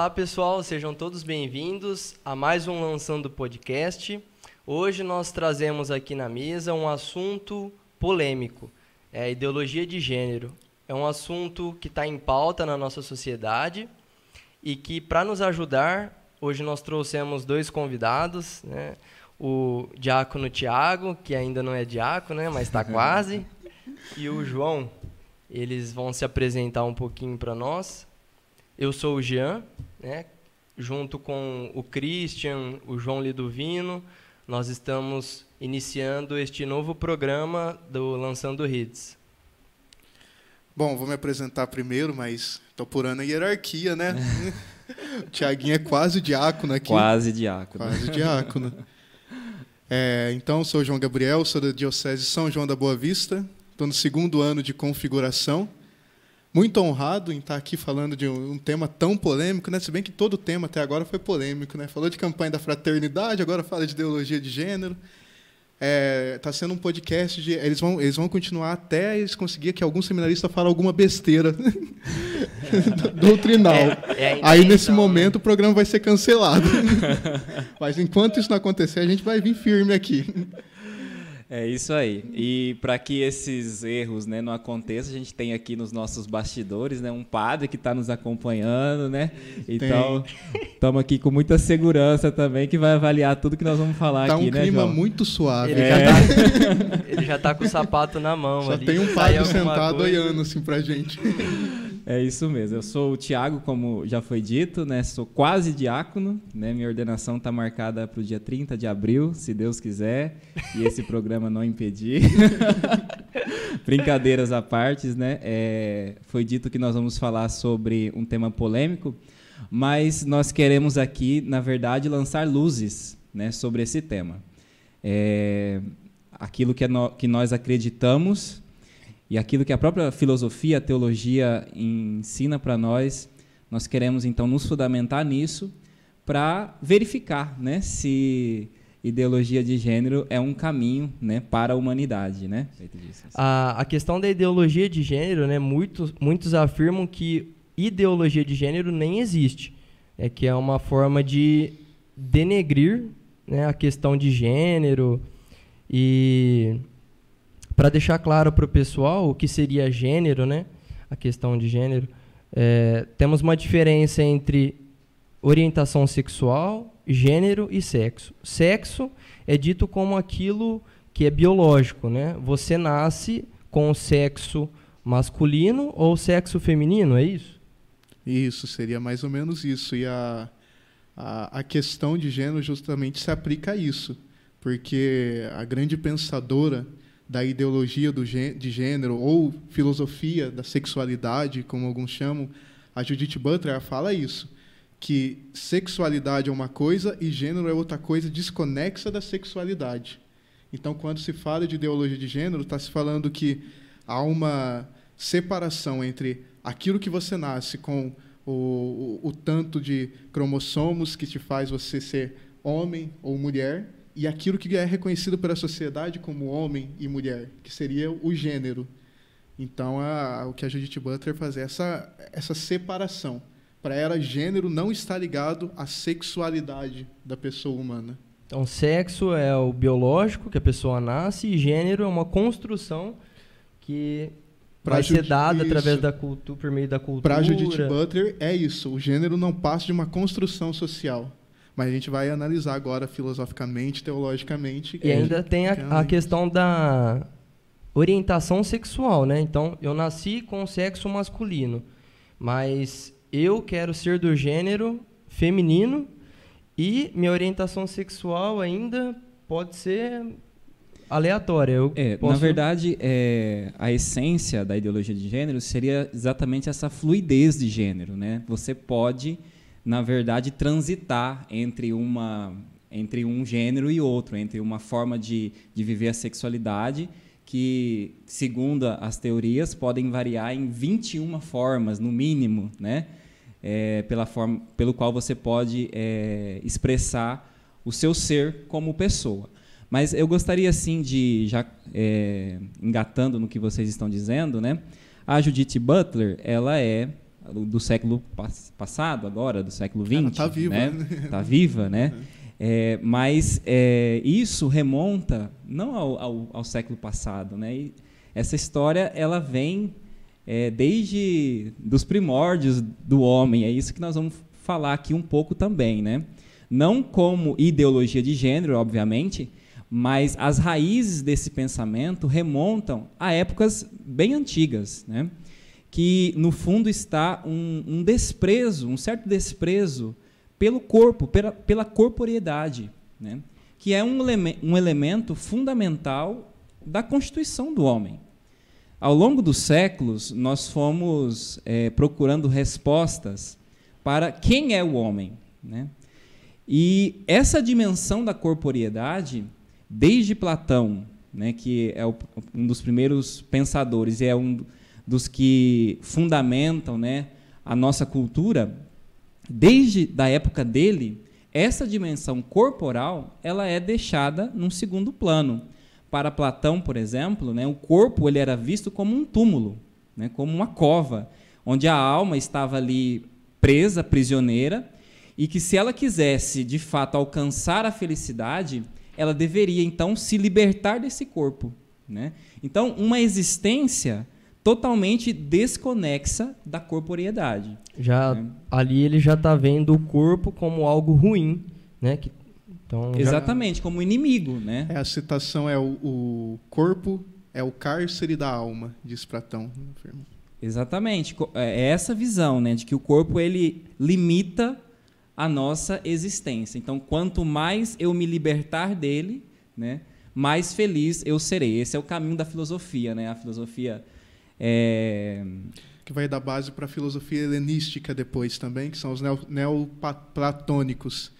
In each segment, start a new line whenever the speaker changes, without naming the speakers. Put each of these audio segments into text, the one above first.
Olá pessoal, sejam todos bem-vindos a mais um Lançando Podcast. Hoje nós trazemos aqui na mesa um assunto polêmico, a ideologia de gênero. É um assunto que está em pauta na nossa sociedade e que, para nos ajudar, hoje nós trouxemos dois convidados, né? O diácono Tiago, que ainda não é diácono, né? Mas está quase, e o João. Eles vão se apresentar um pouquinho para nós. Eu sou o Jean, né? Junto com o Christian, o João Liduvino, nós estamos iniciando este novo programa do Lançando Redes.
Bom, vou me apresentar primeiro, mas estou apurando a hierarquia, né? O Tiaguinho é quase diácono aqui.
Quase diácono.
Quase diácono. Então, sou o João Gabriel, sou da Diocese de São João da Boa Vista. Estou no 2º ano de configuração. Muito honrado em estar aqui falando de um tema tão polêmico, né? Se bem que todo o tema até agora foi polêmico, né? Falou de campanha da fraternidade, agora fala de ideologia de gênero. Está sendo um podcast de... Eles vão continuar até eles conseguirem que algum seminarista fale alguma besteira doutrinal. Aí, nesse momento, o programa vai ser cancelado. Mas, enquanto isso não acontecer, a gente vai vir firme aqui.
É isso aí. E para que esses erros, né, não aconteçam, a gente tem aqui nos nossos bastidores, né, um padre que está nos acompanhando, né? Então, estamos aqui com muita segurança também, que vai avaliar tudo que nós vamos falar aqui, né, João? Tá um clima
muito suave.
Ele já tá com o sapato na mão.
Só
ali.
Tem um padre sentado olhando assim pra gente.
É isso mesmo. Eu sou o Tiago, como já foi dito, né? Sou quase diácono, né? Minha ordenação está marcada para o dia 30 de abril, se Deus quiser, e esse programa não impedir. Brincadeiras à parte, né? Foi dito que nós vamos falar sobre um tema polêmico, mas nós queremos aqui, na verdade, lançar luzes, né, sobre esse tema. Aquilo que nós acreditamos e aquilo que a própria filosofia, a teologia ensina para nós, nós queremos, então, nos fundamentar nisso para verificar, né, se ideologia de gênero é um caminho, né, para a humanidade. Né?
A questão da ideologia de gênero, né, muitos afirmam que ideologia de gênero nem existe, que é uma forma de denegrir, né, a questão de gênero. E para deixar claro para o pessoal o que seria gênero, né, a questão de gênero, temos uma diferença entre orientação sexual, gênero e sexo. Sexo é dito como aquilo que é biológico, né? Você nasce com o sexo masculino ou sexo feminino, é isso?
Isso, seria mais ou menos isso. E a questão de gênero justamente se aplica a isso, porque a grande pensadora da ideologia de gênero, ou filosofia da sexualidade, como alguns chamam, a Judith Butler fala isso, que sexualidade é uma coisa e gênero é outra coisa desconexa da sexualidade. Então, quando se fala de ideologia de gênero, está se falando que há uma separação entre aquilo que você nasce com o tanto de cromossomos que te faz você ser homem ou mulher, e aquilo que é reconhecido pela sociedade como homem e mulher, que seria o gênero. Então, o que a Judith Butler faz é essa separação. Para ela, gênero não está ligado à sexualidade da pessoa humana.
Então, sexo é o biológico, que a pessoa nasce, e gênero é uma construção que vai ser dada através da cultura, por meio da cultura.
Para a Judith Butler, é isso. O gênero não passa de uma construção social. Mas a gente vai analisar agora filosoficamente, teologicamente.
E ainda tem a questão da orientação sexual, né? Então, eu nasci com o sexo masculino, mas eu quero ser do gênero feminino e minha orientação sexual ainda pode ser aleatória.
Na verdade, a essência da ideologia de gênero seria exatamente essa fluidez de gênero, né? Você pode, na verdade, transitar entre um gênero e outro, entre uma forma de viver a sexualidade que, segundo as teorias, podem variar em 21 formas, no mínimo, né? Pelo qual você pode expressar o seu ser como pessoa. Mas eu gostaria, sim, de, já engatando no que vocês estão dizendo, né? A Judith Butler, ela é do século passado, agora, do século XX.
Ela está viva.
Né? Está viva, né? Mas isso remonta não ao século passado, né? E essa história ela vem desde dos primórdios do homem. É isso que nós vamos falar aqui um pouco também, né? Não como ideologia de gênero, obviamente, mas as raízes desse pensamento remontam a épocas bem antigas, né? Que no fundo está um desprezo, um certo desprezo pelo corpo, pela corporeidade, né? Que é um elemento fundamental da constituição do homem. Ao longo dos séculos, nós fomos procurando respostas para quem é o homem, né? E essa dimensão da corporeidade, desde Platão, né, que é um dos primeiros pensadores e é um dos que fundamentam, né, a nossa cultura, desde da época dele, essa dimensão corporal ela é deixada num segundo plano. Para Platão, por exemplo, né, o corpo ele era visto como um túmulo, né, como uma cova, onde a alma estava ali presa, prisioneira, e que se ela quisesse, de fato, alcançar a felicidade, ela deveria, então, se libertar desse corpo, né? Então, uma existência totalmente desconexa da corporeidade.
Ali ele já está vendo o corpo como algo ruim, né? Então,
exatamente, como inimigo, né?
A citação é o corpo é o cárcere da alma, diz Platão.
Exatamente, é essa visão, né, de que o corpo ele limita a nossa existência. Então, quanto mais eu me libertar dele, né, mais feliz eu serei. Esse é o caminho da filosofia, né? A filosofia
que vai dar base para a filosofia helenística depois também, que são os neoplatônicos.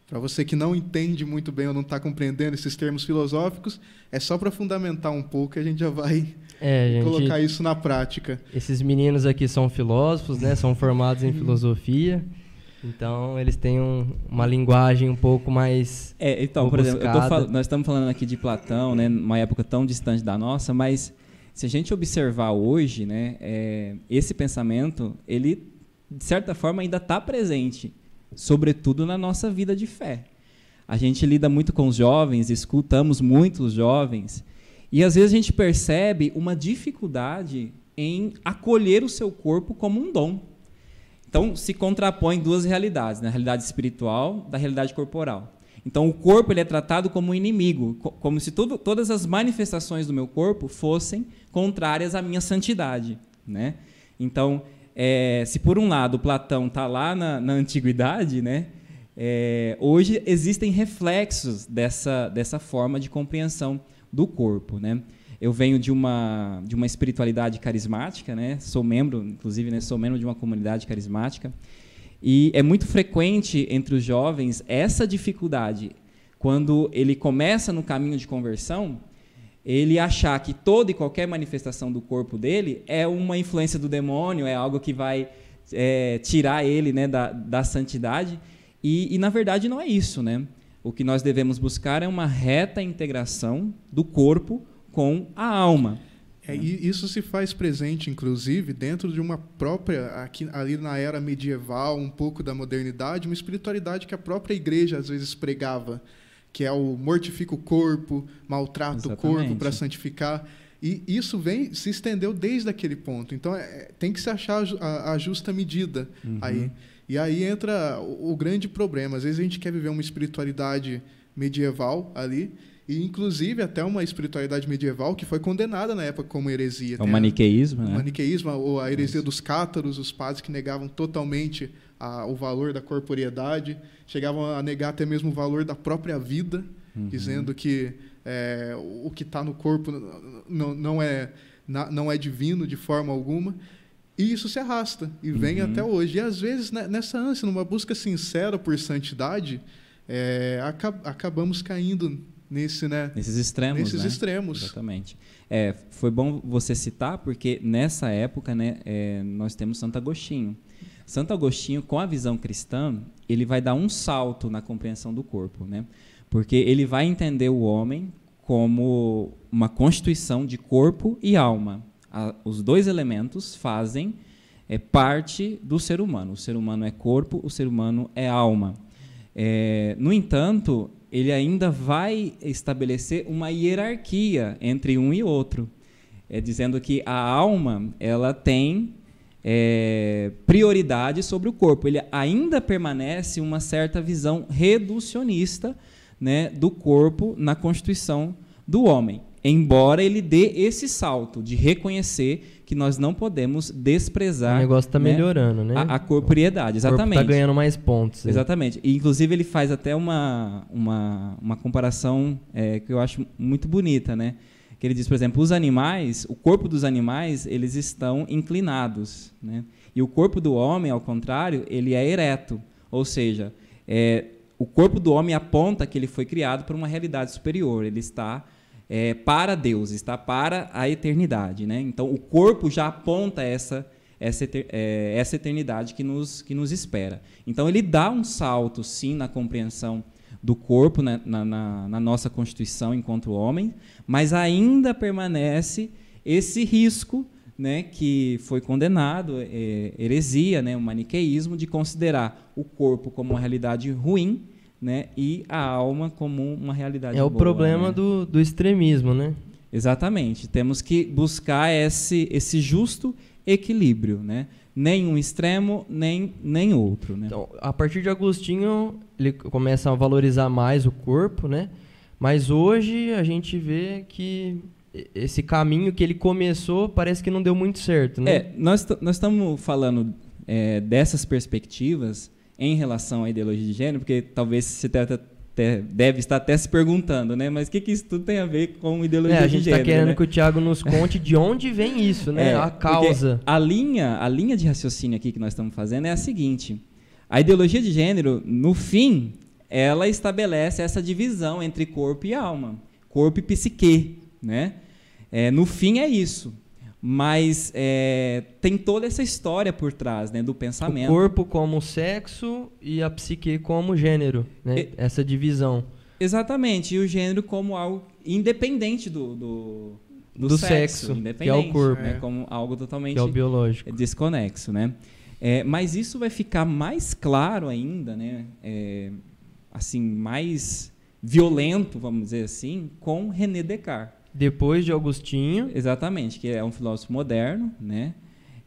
Para você que não entende muito bem ou não está compreendendo esses termos filosóficos, é só para fundamentar um pouco que a gente já vai colocar isso na prática.
Esses meninos aqui são filósofos, né? São formados em filosofia. Então, eles têm uma linguagem um pouco mais
então, por exemplo, nós estamos falando aqui de Platão, né, numa época tão distante da nossa, mas se a gente observar hoje, né, esse pensamento, ele, de certa forma, ainda está presente, sobretudo na nossa vida de fé. A gente lida muito com os jovens, escutamos muito os jovens, e às vezes a gente percebe uma dificuldade em acolher o seu corpo como um dom. Então, se contrapõem duas realidades, né? A realidade espiritual da realidade corporal. Então, o corpo ele é tratado como um inimigo, como se todas as manifestações do meu corpo fossem contrárias à minha santidade, né? Então, se por um lado Platão está lá na antiguidade, né? Hoje existem reflexos dessa forma de compreensão do corpo, né? Eu venho de uma espiritualidade carismática, né? Sou membro, inclusive, né? Sou membro de uma comunidade carismática. E é muito frequente entre os jovens essa dificuldade, quando ele começa no caminho de conversão, ele achar que toda e qualquer manifestação do corpo dele é uma influência do demônio, é algo que vai tirar ele, né, da santidade. E, na verdade, não é isso, né? O que nós devemos buscar é uma reta integração do corpo com a alma.
E isso se faz presente, inclusive, dentro de uma própria, ali na era medieval, um pouco da modernidade, uma espiritualidade que a própria igreja às vezes pregava, que é o mortifica o corpo, maltrata o corpo para santificar. E isso se estendeu desde aquele ponto. Então, tem que se achar a justa medida aí. E aí entra o grande problema. Às vezes a gente quer viver uma espiritualidade medieval ali, e, inclusive, até uma espiritualidade medieval que foi condenada na época como heresia.
O maniqueísmo, né?
O maniqueísmo, ou a heresia dos cátaros, os padres que negavam totalmente o valor da corporeidade, chegavam a negar até mesmo o valor da própria vida, dizendo que o que está no corpo não é divino de forma alguma. E isso se arrasta e vem até hoje. E, às vezes, nessa ânsia, numa busca sincera por santidade, acabamos caindo nesses extremos.
Né?
Extremos.
Exatamente. Foi bom você citar, porque nessa época, né, nós temos Santo Agostinho. Santo Agostinho, com a visão cristã, ele vai dar um salto na compreensão do corpo, né? Porque ele vai entender o homem como uma constituição de corpo e alma. Os dois elementos fazem é parte do ser humano. O ser humano é corpo, o ser humano é alma. No entanto, ele ainda vai estabelecer uma hierarquia entre um e outro, dizendo que a alma ela tem prioridade sobre o corpo. Ele ainda permanece uma certa visão reducionista, né, do corpo na constituição do homem, embora ele dê esse salto de reconhecer que nós não podemos desprezar.
O negócio está melhorando, né?
A corporeidade, exatamente.
O corpo está ganhando mais pontos.
Exatamente. E, inclusive, ele faz até uma comparação que eu acho muito bonita, né? Que ele diz, por exemplo, os animais, o corpo dos animais, eles estão inclinados, né? E o corpo do homem, ao contrário, ele é ereto. Ou seja, o corpo do homem aponta que ele foi criado por uma realidade superior. Ele está para Deus, está para a eternidade, né? Então, o corpo já aponta essa eternidade que nos espera. Então, ele dá um salto, sim, na compreensão do corpo, né, na nossa constituição enquanto homem, mas ainda permanece esse risco, né, que foi condenado, heresia, né, o maniqueísmo, de considerar o corpo como uma realidade ruim, né, e a alma como uma realidade boa.
É o problema,
né?
do extremismo, né?
Exatamente. Temos que buscar esse justo equilíbrio, né? Nem um extremo, nem outro, né?
Então, a partir de Agostinho, ele começa a valorizar mais o corpo, né? Mas hoje a gente vê que esse caminho que ele começou parece que não deu muito certo, né?
Nós estamos falando dessas perspectivas em relação à ideologia de gênero, porque talvez você deve estar até se perguntando, né? Mas o que isso tudo tem a ver com ideologia de gênero?
A gente está querendo,
né?
que o Thiago nos conte de onde vem isso, né? A causa.
A linha de raciocínio aqui que nós estamos fazendo é a seguinte: a ideologia de gênero, no fim, ela estabelece essa divisão entre corpo e alma, corpo e psique, né? No fim é isso. Mas tem toda essa história por trás, né, do pensamento.
O corpo como sexo e a psique como gênero, né? Essa divisão.
Exatamente, e o gênero como algo independente do
sexo,
independente,
que é o corpo.
né, como algo totalmente
que é o biológico.
Desconexo, né? Mas isso vai ficar mais claro ainda, né, assim, mais violento, vamos dizer assim, com René Descartes.
Depois de Agostinho.
Exatamente, que é um filósofo moderno, né?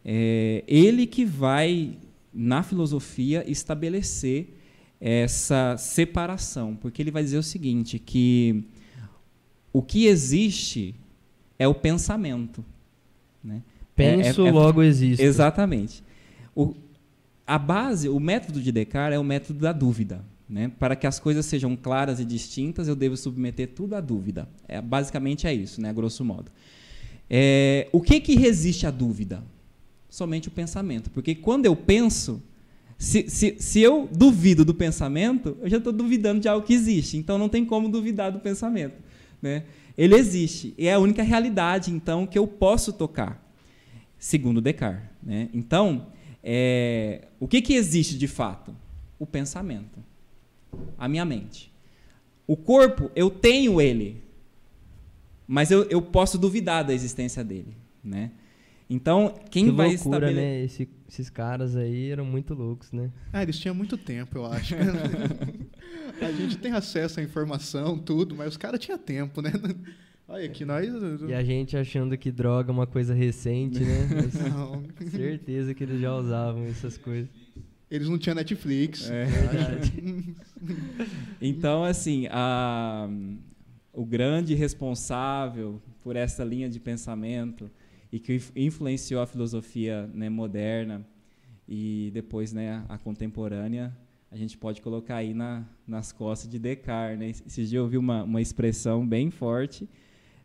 Ele que vai, na filosofia, estabelecer essa separação, porque ele vai dizer o seguinte, que o que existe é o pensamento, né?
Penso, logo existo.
Exatamente. A base, o método de Descartes é o método da dúvida. Né? Para que as coisas sejam claras e distintas, eu devo submeter tudo à dúvida. Basicamente é isso, né? Grosso modo. O que resiste à dúvida? Somente o pensamento. Porque quando eu penso, se eu duvido do pensamento, eu já estou duvidando de algo que existe. Então não tem como duvidar do pensamento, né? Ele existe. E é a única realidade, então, que eu posso tocar, segundo Descartes, né? Então, o que existe de fato? O pensamento. A minha mente. O corpo, eu tenho ele, mas eu posso duvidar da existência dele, né? Então, quem vai estabelecer...
né? Esses caras aí eram muito loucos, né?
Eles tinham muito tempo, eu acho. A gente tem acesso à informação, tudo, mas os caras tinham tempo, né? Olha aqui, nós...
E a gente achando que droga é uma coisa recente, né? Mas
não.
Certeza que eles já usavam essas coisas.
Eles não tinham Netflix.
Então, assim, o grande responsável por essa linha de pensamento e que influenciou a filosofia, né, moderna e depois, né, a contemporânea, a gente pode colocar aí nas costas de Descartes, né? Esses dias eu ouvi uma expressão bem forte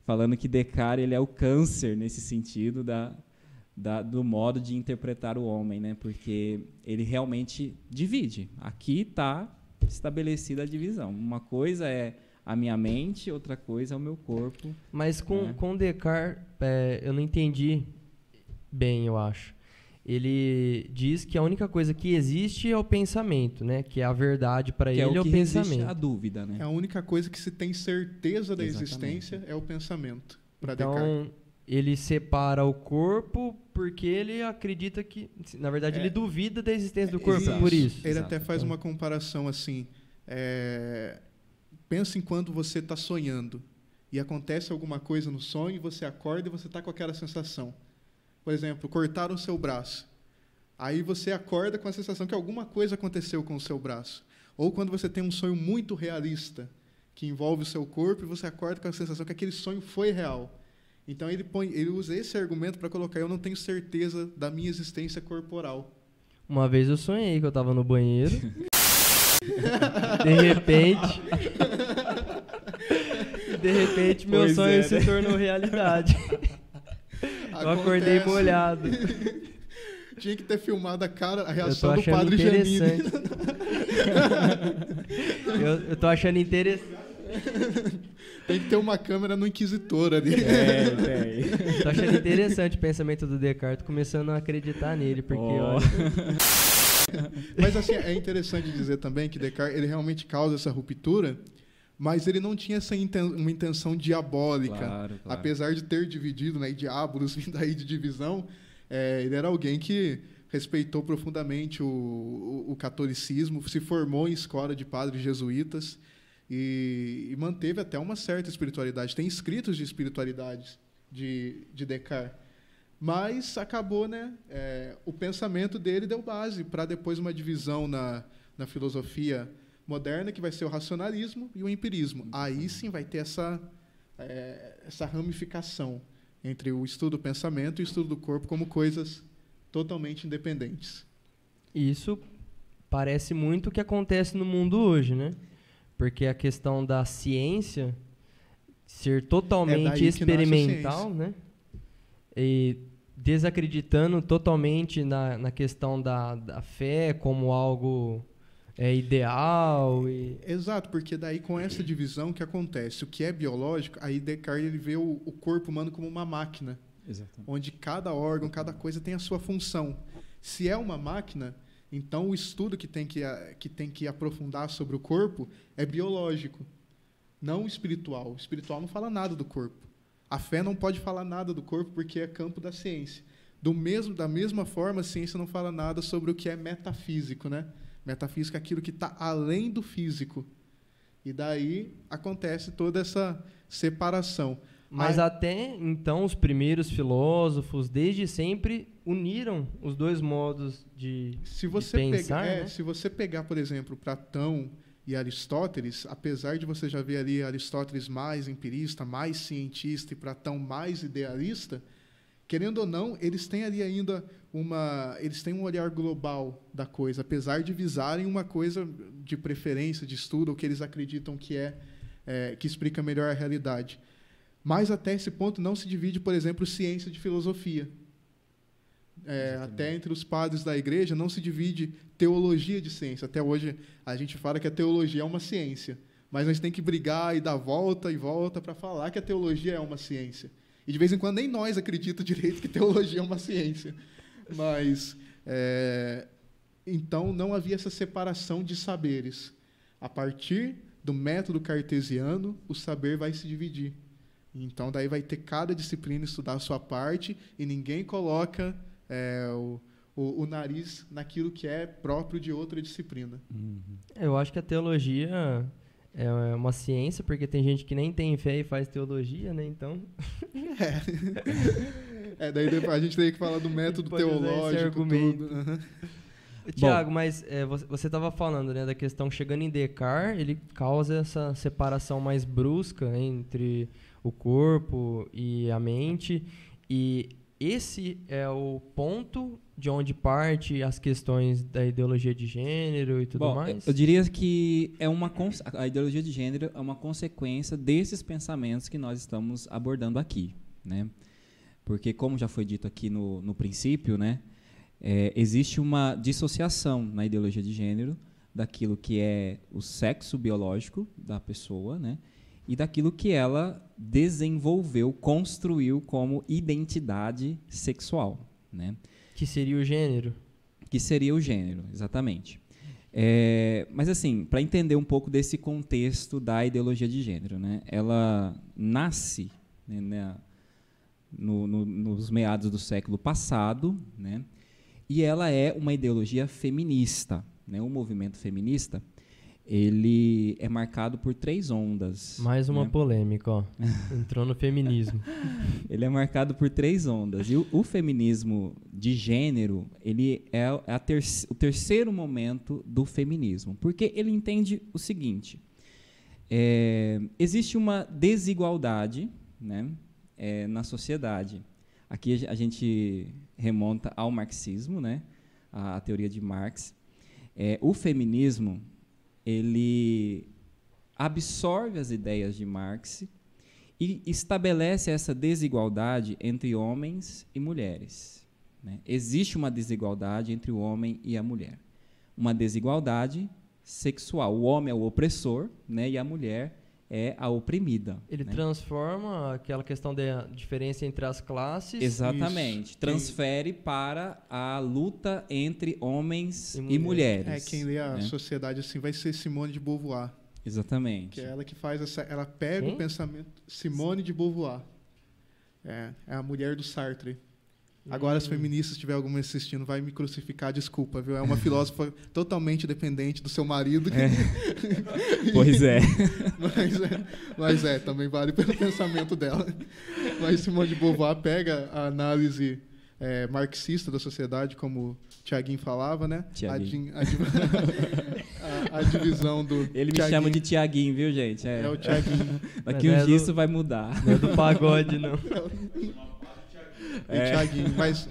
falando que Descartes ele é o câncer nesse sentido do modo de interpretar o homem, né? Porque ele realmente divide. Aqui está estabelecida a divisão. Uma coisa é a minha mente, outra coisa é o meu corpo.
Mas com Descartes, eu não entendi bem, eu acho. Ele diz que a única coisa que existe é o pensamento, né? Que é a verdade para ele, é o pensamento.
A dúvida, né?
A única coisa que se tem certeza da existência é o pensamento, para
Descartes. ele separa o corpo porque ele acredita que, na verdade, ele duvida da existência do corpo, por isso.
Ele até faz uma comparação assim, pensa em quando você está sonhando e acontece alguma coisa no sonho, e você acorda e você está com aquela sensação. Por exemplo, cortaram o seu braço. Aí você acorda com a sensação que alguma coisa aconteceu com o seu braço. Ou quando você tem um sonho muito realista, que envolve o seu corpo, e você acorda com a sensação que aquele sonho foi real. Então ele usa esse argumento para colocar: eu não tenho certeza da minha existência corporal.
Uma vez eu sonhei que eu estava no banheiro. De repente meu sonho se tornou realidade. Eu acordei molhado.
Tinha que ter filmado a reação do Padre Janine.
Eu tô achando interessante.
Tem que ter uma câmera no Inquisitor ali.
Tem. Tô achando interessante o pensamento do Descartes, começando a acreditar nele, porque olha...
Mas assim, é interessante dizer também que Descartes ele realmente causa essa ruptura, mas ele não tinha uma intenção diabólica.
Claro.
Apesar de ter dividido, né, diabolos vindo aí de divisão, ele era alguém que respeitou profundamente o catolicismo, se formou em escola de padres jesuítas e manteve até uma certa espiritualidade. Tem escritos de espiritualidade de Descartes. Mas acabou, né? O pensamento dele deu base para depois uma divisão na filosofia moderna, que vai ser o racionalismo e o empirismo. Aí sim vai ter essa ramificação entre o estudo do pensamento e o estudo do corpo como coisas totalmente independentes.
Isso parece muito o que acontece no mundo hoje, né? Porque a questão da ciência ser totalmente experimental, né? E desacreditando totalmente na questão da fé como algo ideal.
Exato, porque daí com essa divisão que acontece, o que é biológico, aí Descartes ele vê o corpo humano como uma máquina.
Exatamente.
Onde cada órgão, cada coisa tem a sua função. Se é uma máquina, então o estudo que tem que aprofundar sobre o corpo é biológico, não espiritual. O espiritual não fala nada do corpo. A fé não pode falar nada do corpo porque é campo da ciência. Da mesma forma, a ciência não fala nada sobre o que é metafísico, né? Metafísica é aquilo que está além do físico. E daí acontece toda essa separação.
Mas até então os primeiros filósofos, desde sempre, uniram os dois modos de pensar. Né?
Se você pegar, por exemplo, Platão e Aristóteles, apesar de você já ver ali Aristóteles mais empirista, mais cientista, e Platão mais idealista, querendo ou não, eles têm ali ainda eles têm um olhar global da coisa, apesar de visarem uma coisa de preferência, de estudo, ou que eles acreditam que que explica melhor a realidade. Mas até esse ponto não se divide, por exemplo, ciência de filosofia. Até entre os padres da igreja não se divide teologia de ciência. Até hoje a gente fala que a teologia é uma ciência, mas a gente tem que brigar e dar volta e volta para falar que a teologia é uma ciência. E de vez em quando nem nós acreditamos direito que teologia é uma ciência. Mas, então, não havia essa separação de saberes. A partir do método cartesiano, o saber vai se dividir. Então, daí vai ter cada disciplina estudar a sua parte e ninguém coloca o nariz naquilo que é próprio de outra disciplina.
Eu acho que a teologia é uma ciência, porque tem gente que nem tem fé e faz teologia, né? Então...
daí a gente tem que falar do método teológico. Tudo.
Tiago, mas você estava falando, né, da questão, chegando em Descartes, ele causa essa separação mais brusca entre o corpo e a mente, e esse é o ponto de onde parte as questões da ideologia de gênero e tudo mais?
Eu diria que a ideologia de gênero é uma consequência desses pensamentos que nós estamos abordando aqui, né? Porque, como já foi dito aqui no princípio, né, existe uma dissociação na ideologia de gênero daquilo que é o sexo biológico da pessoa, né, e daquilo que ela desenvolveu, construiu como identidade sexual, né?
Que seria o gênero?
Que seria o gênero, exatamente. Mas, assim, para entender um pouco desse contexto da ideologia de gênero, né, ela nasce, né, nos meados do século passado, né? E ela é uma ideologia feminista, né? O movimento feminista, ele é marcado por 3 ondas.
Mais uma polêmica, ó. Entrou no feminismo.
Ele é marcado por 3 ondas. E o feminismo de gênero, ele é o terceiro momento do feminismo. Porque ele entende o seguinte, existe uma desigualdade, né, na sociedade. Aqui a gente remonta ao marxismo, né, a teoria de Marx. O feminismo, ele absorve as ideias de Marx e estabelece essa desigualdade entre homens e mulheres, né? Existe uma desigualdade entre o homem e a mulher. Uma desigualdade sexual. O homem é o opressor, né, e a mulher é a oprimida.
Ele,
né?
transforma aquela questão da diferença entre as classes.
Exatamente.
Isso.
Transfere para a luta entre homens e mulheres.
Quem lê a
né?
Sociedade assim vai ser Simone de Beauvoir.
Exatamente.
Que é ela que faz ela pega o pensamento. Simone de Beauvoir. É a mulher do Sartre. Agora, as feministas, se tiver alguma assistindo, vai me crucificar, desculpa, viu? É uma filósofa totalmente dependente do seu marido.
Pois é.
Mas também vale pelo pensamento dela. Mas Simone de Beauvoir pega a análise marxista da sociedade, como o Tiaguinho falava, né? A divisão do
Ele me
Thiaguinho.
chama de Tiaguinho, viu, gente?
É o Tiaguinho.
Daqui uns dias isso vai mudar.
Não é do pagode, não.
Thiaguinho, mas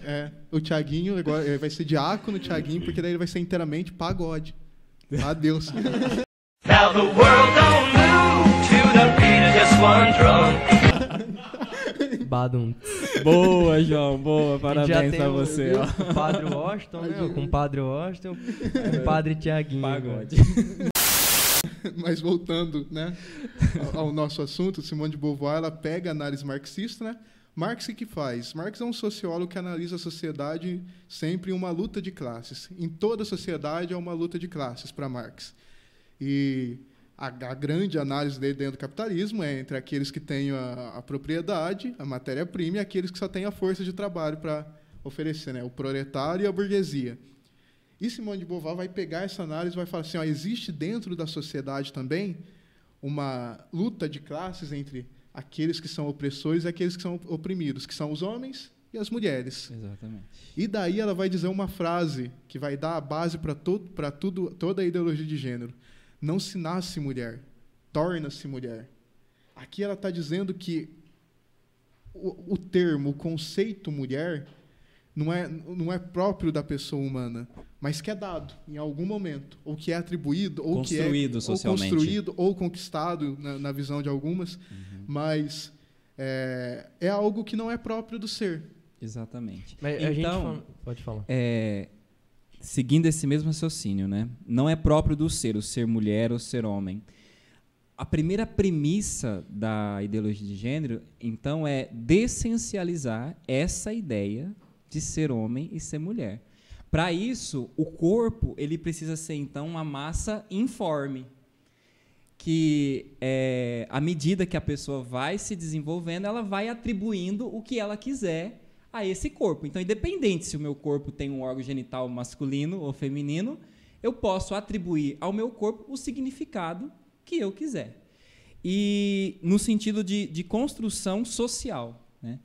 o Tiaguinho agora vai ser diácono Tiaguinho, porque daí ele vai ser inteiramente pagode. Adeus.
Now the world don't move to the beat of just one drum.
Badum.
Boa, João, boa. Parabéns pra você. Ó.
O Padre Washington, né? O compadre Washington, o Padre Tiaguinho.
Pagode.
Mas voltando, né, ao nosso assunto, Simone de Beauvoir, ela pega a análise marxista, né? Marx o que faz? Marx é um sociólogo que analisa a sociedade sempre em uma luta de classes. Em toda a sociedade é uma luta de classes para Marx. E a grande análise dele dentro do capitalismo é entre aqueles que têm a propriedade, a matéria-prima, e aqueles que só têm a força de trabalho para oferecer, né? O proletário e a burguesia. E Simone de Beauvoir vai pegar essa análise e vai falar assim, existe dentro da sociedade também uma luta de classes entre aqueles que são opressores e aqueles que são oprimidos, que são os homens e as mulheres.
Exatamente.
E daí ela vai dizer uma frase que vai dar a base para toda a ideologia de gênero. Não se nasce mulher, torna-se mulher. Aqui ela está dizendo que o termo, o conceito mulher, não é próprio da pessoa humana, mas que é dado em algum momento, ou que é atribuído, ou
construído
que é
socialmente.
ou construído, ou conquistado na visão de algumas, mas é algo que não é próprio do ser.
Exatamente.
Mas
então,
pode falar.
Seguindo esse mesmo raciocínio, né? Não é próprio do ser, o ser mulher ou ser homem. A primeira premissa da ideologia de gênero, então, é dessencializar essa ideia de ser homem e ser mulher. Para isso, o corpo ele precisa ser, então, uma massa informe, que, à medida que a pessoa vai se desenvolvendo, ela vai atribuindo o que ela quiser a esse corpo. Então, independente se o meu corpo tem um órgão genital masculino ou feminino, eu posso atribuir ao meu corpo o significado que eu quiser. E no sentido de construção social, né?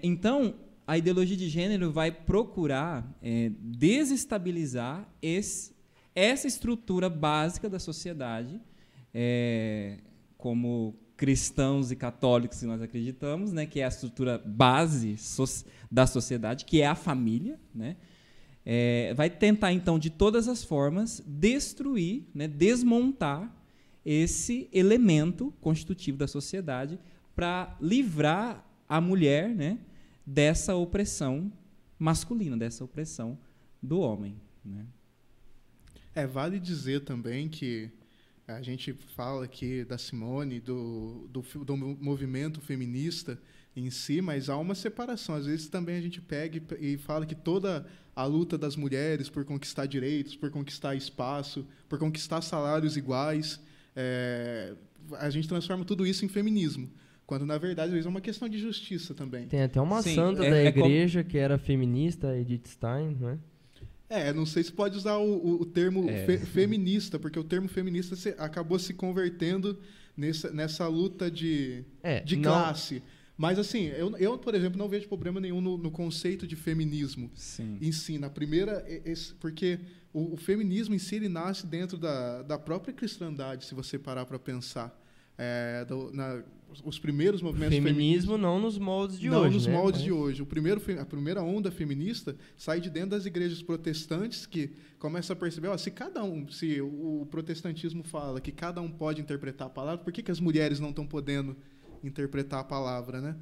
Então, a ideologia de gênero vai procurar desestabilizar essa estrutura básica da sociedade, como cristãos e católicos que nós acreditamos, né, que é a estrutura base da sociedade, que é a família, né? Vai tentar, então, de todas as formas, destruir, né, desmontar esse elemento constitutivo da sociedade para livrar a mulher, né, dessa opressão masculina, dessa opressão do homem, né?
Vale dizer também que a gente fala aqui da Simone, do movimento feminista em si, mas há uma separação. Às vezes também a gente pega e fala que toda a luta das mulheres por conquistar direitos, por conquistar espaço, por conquistar salários iguais, a gente transforma tudo isso em feminismo. Quando, na verdade, às vezes é uma questão de justiça também.
Tem até uma
Sim,
santa da igreja que era feminista, Edith Stein, não é?
Não sei se pode usar o termo feminista, porque o termo feminista acabou se convertendo nessa luta de classe. Mas, assim, eu, por exemplo, não vejo problema nenhum no conceito de feminismo em si. Na primeira, porque o feminismo em si ele nasce dentro da própria cristandade, se você parar para pensar. Os primeiros movimentos
feminismo não nos moldes de hoje.
Não nos moldes de hoje. A primeira onda feminista sai de dentro das igrejas protestantes, que começa a perceber, se o protestantismo fala que cada um pode interpretar a palavra, por que as mulheres não estão podendo interpretar a palavra, né?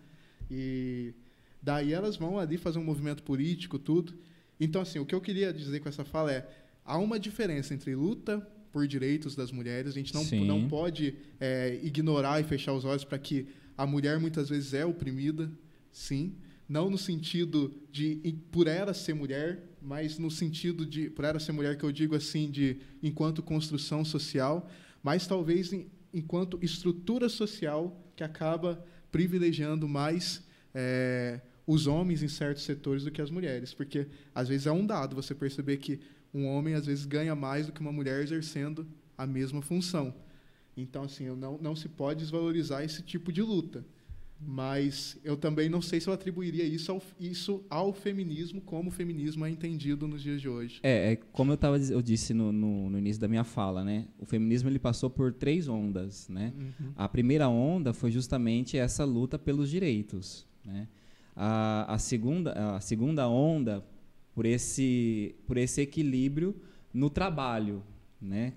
E daí elas vão ali fazer um movimento político, tudo. Então, assim, o que eu queria dizer com essa fala há uma diferença entre luta por direitos das mulheres. A gente não pode ignorar e fechar os olhos para que a mulher muitas vezes é oprimida, sim. Não no sentido de por ela ser mulher, mas no sentido de por ela ser mulher que eu digo assim de enquanto construção social, mas talvez enquanto estrutura social que acaba privilegiando mais os homens em certos setores do que as mulheres, porque às vezes é um dado você perceber que um homem às vezes ganha mais do que uma mulher exercendo a mesma função. Então, assim, não se pode desvalorizar esse tipo de luta. Mas eu também não sei se eu atribuiria isso ao feminismo, como o feminismo é entendido nos dias de hoje.
Como eu disse no início da minha fala, né? O feminismo ele passou por 3 ondas, né? Uhum. A primeira onda foi justamente essa luta pelos direitos, né? A segunda onda por esse equilíbrio no trabalho, né?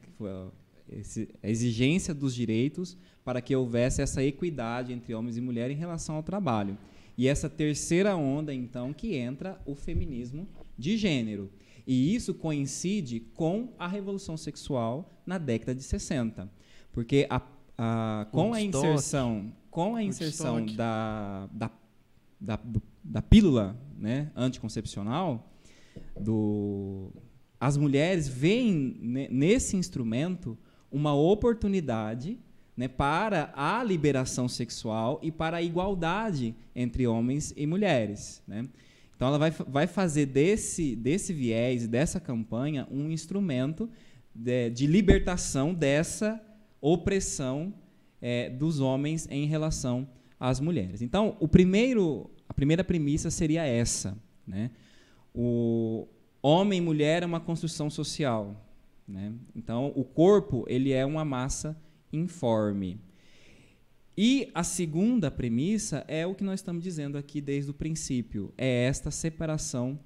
A exigência dos direitos para que houvesse essa equidade entre homens e mulheres em relação ao trabalho. E essa terceira onda, então, que entra o feminismo de gênero. E isso coincide com a Revolução Sexual na década de 60. Porque com a inserção da pílula, né, anticoncepcional, as mulheres veem nesse instrumento uma oportunidade, né, para a liberação sexual e para a igualdade entre homens e mulheres, né? Então, ela vai fazer desse viés e dessa campanha um instrumento de libertação dessa opressão dos homens em relação às mulheres. Então, a primeira premissa seria essa, né? O homem e mulher é uma construção social, né? Então, o corpo ele é uma massa informe. E a segunda premissa é o que nós estamos dizendo aqui desde o princípio, é esta separação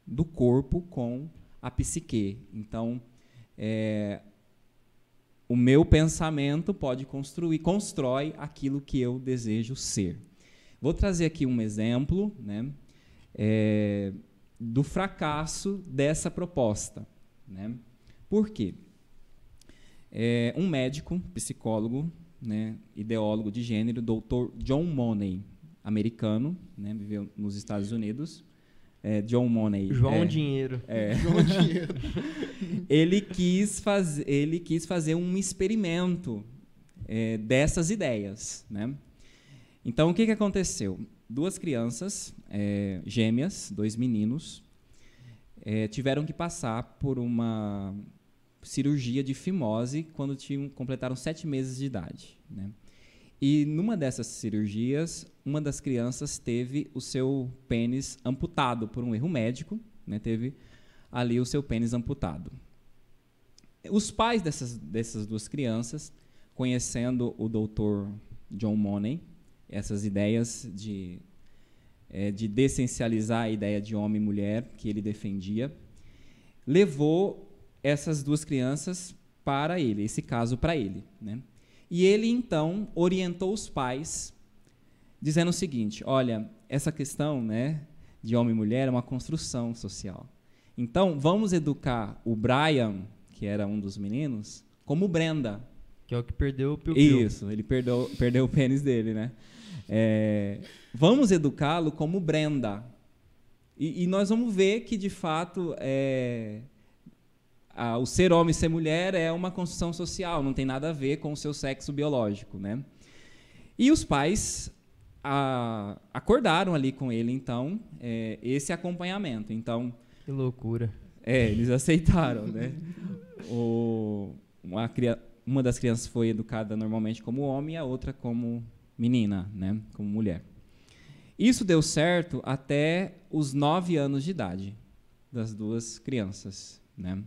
do corpo com a psique. Então, o meu pensamento constrói aquilo que eu desejo ser. Vou trazer aqui um exemplo, né, do fracasso dessa proposta, né? Por quê? Um médico, psicólogo, né, ideólogo de gênero, Dr. John Money, americano, né, viveu nos Estados Unidos. John Money.
João Dinheiro.
João Dinheiro.
Ele quis fazer um experimento dessas ideias, né? Então, o que aconteceu? 2 crianças gêmeas, 2 meninos, tiveram que passar por uma cirurgia de fimose quando completaram 7 meses de idade, né? E numa dessas cirurgias, uma das crianças teve o seu pênis amputado por um erro médico, né? Teve ali o seu pênis amputado. Os pais dessas 2 crianças, conhecendo o Dr. John Money, essas ideias de dessencializar a ideia de homem e mulher que ele defendia, levou essas 2 crianças para ele, esse caso para ele, né? E ele, então, orientou os pais, dizendo o seguinte: olha, essa questão, né, de homem e mulher é uma construção social. Então, vamos educar o Brian, que era um dos meninos, como Brenda.
Que é o que perdeu o piu-piu.
Isso, ele perdeu o pênis dele, né? Vamos educá-lo como Brenda. E nós vamos ver que, de fato, o ser homem e ser mulher é uma construção social, não tem nada a ver com o seu sexo biológico, né? E os pais acordaram ali com ele, então, esse acompanhamento. Então,
Que loucura.
eles aceitaram, né? Uma das crianças foi educada normalmente como homem e a outra como menina, né? Como mulher. Isso deu certo até os 9 anos de idade das duas crianças, né?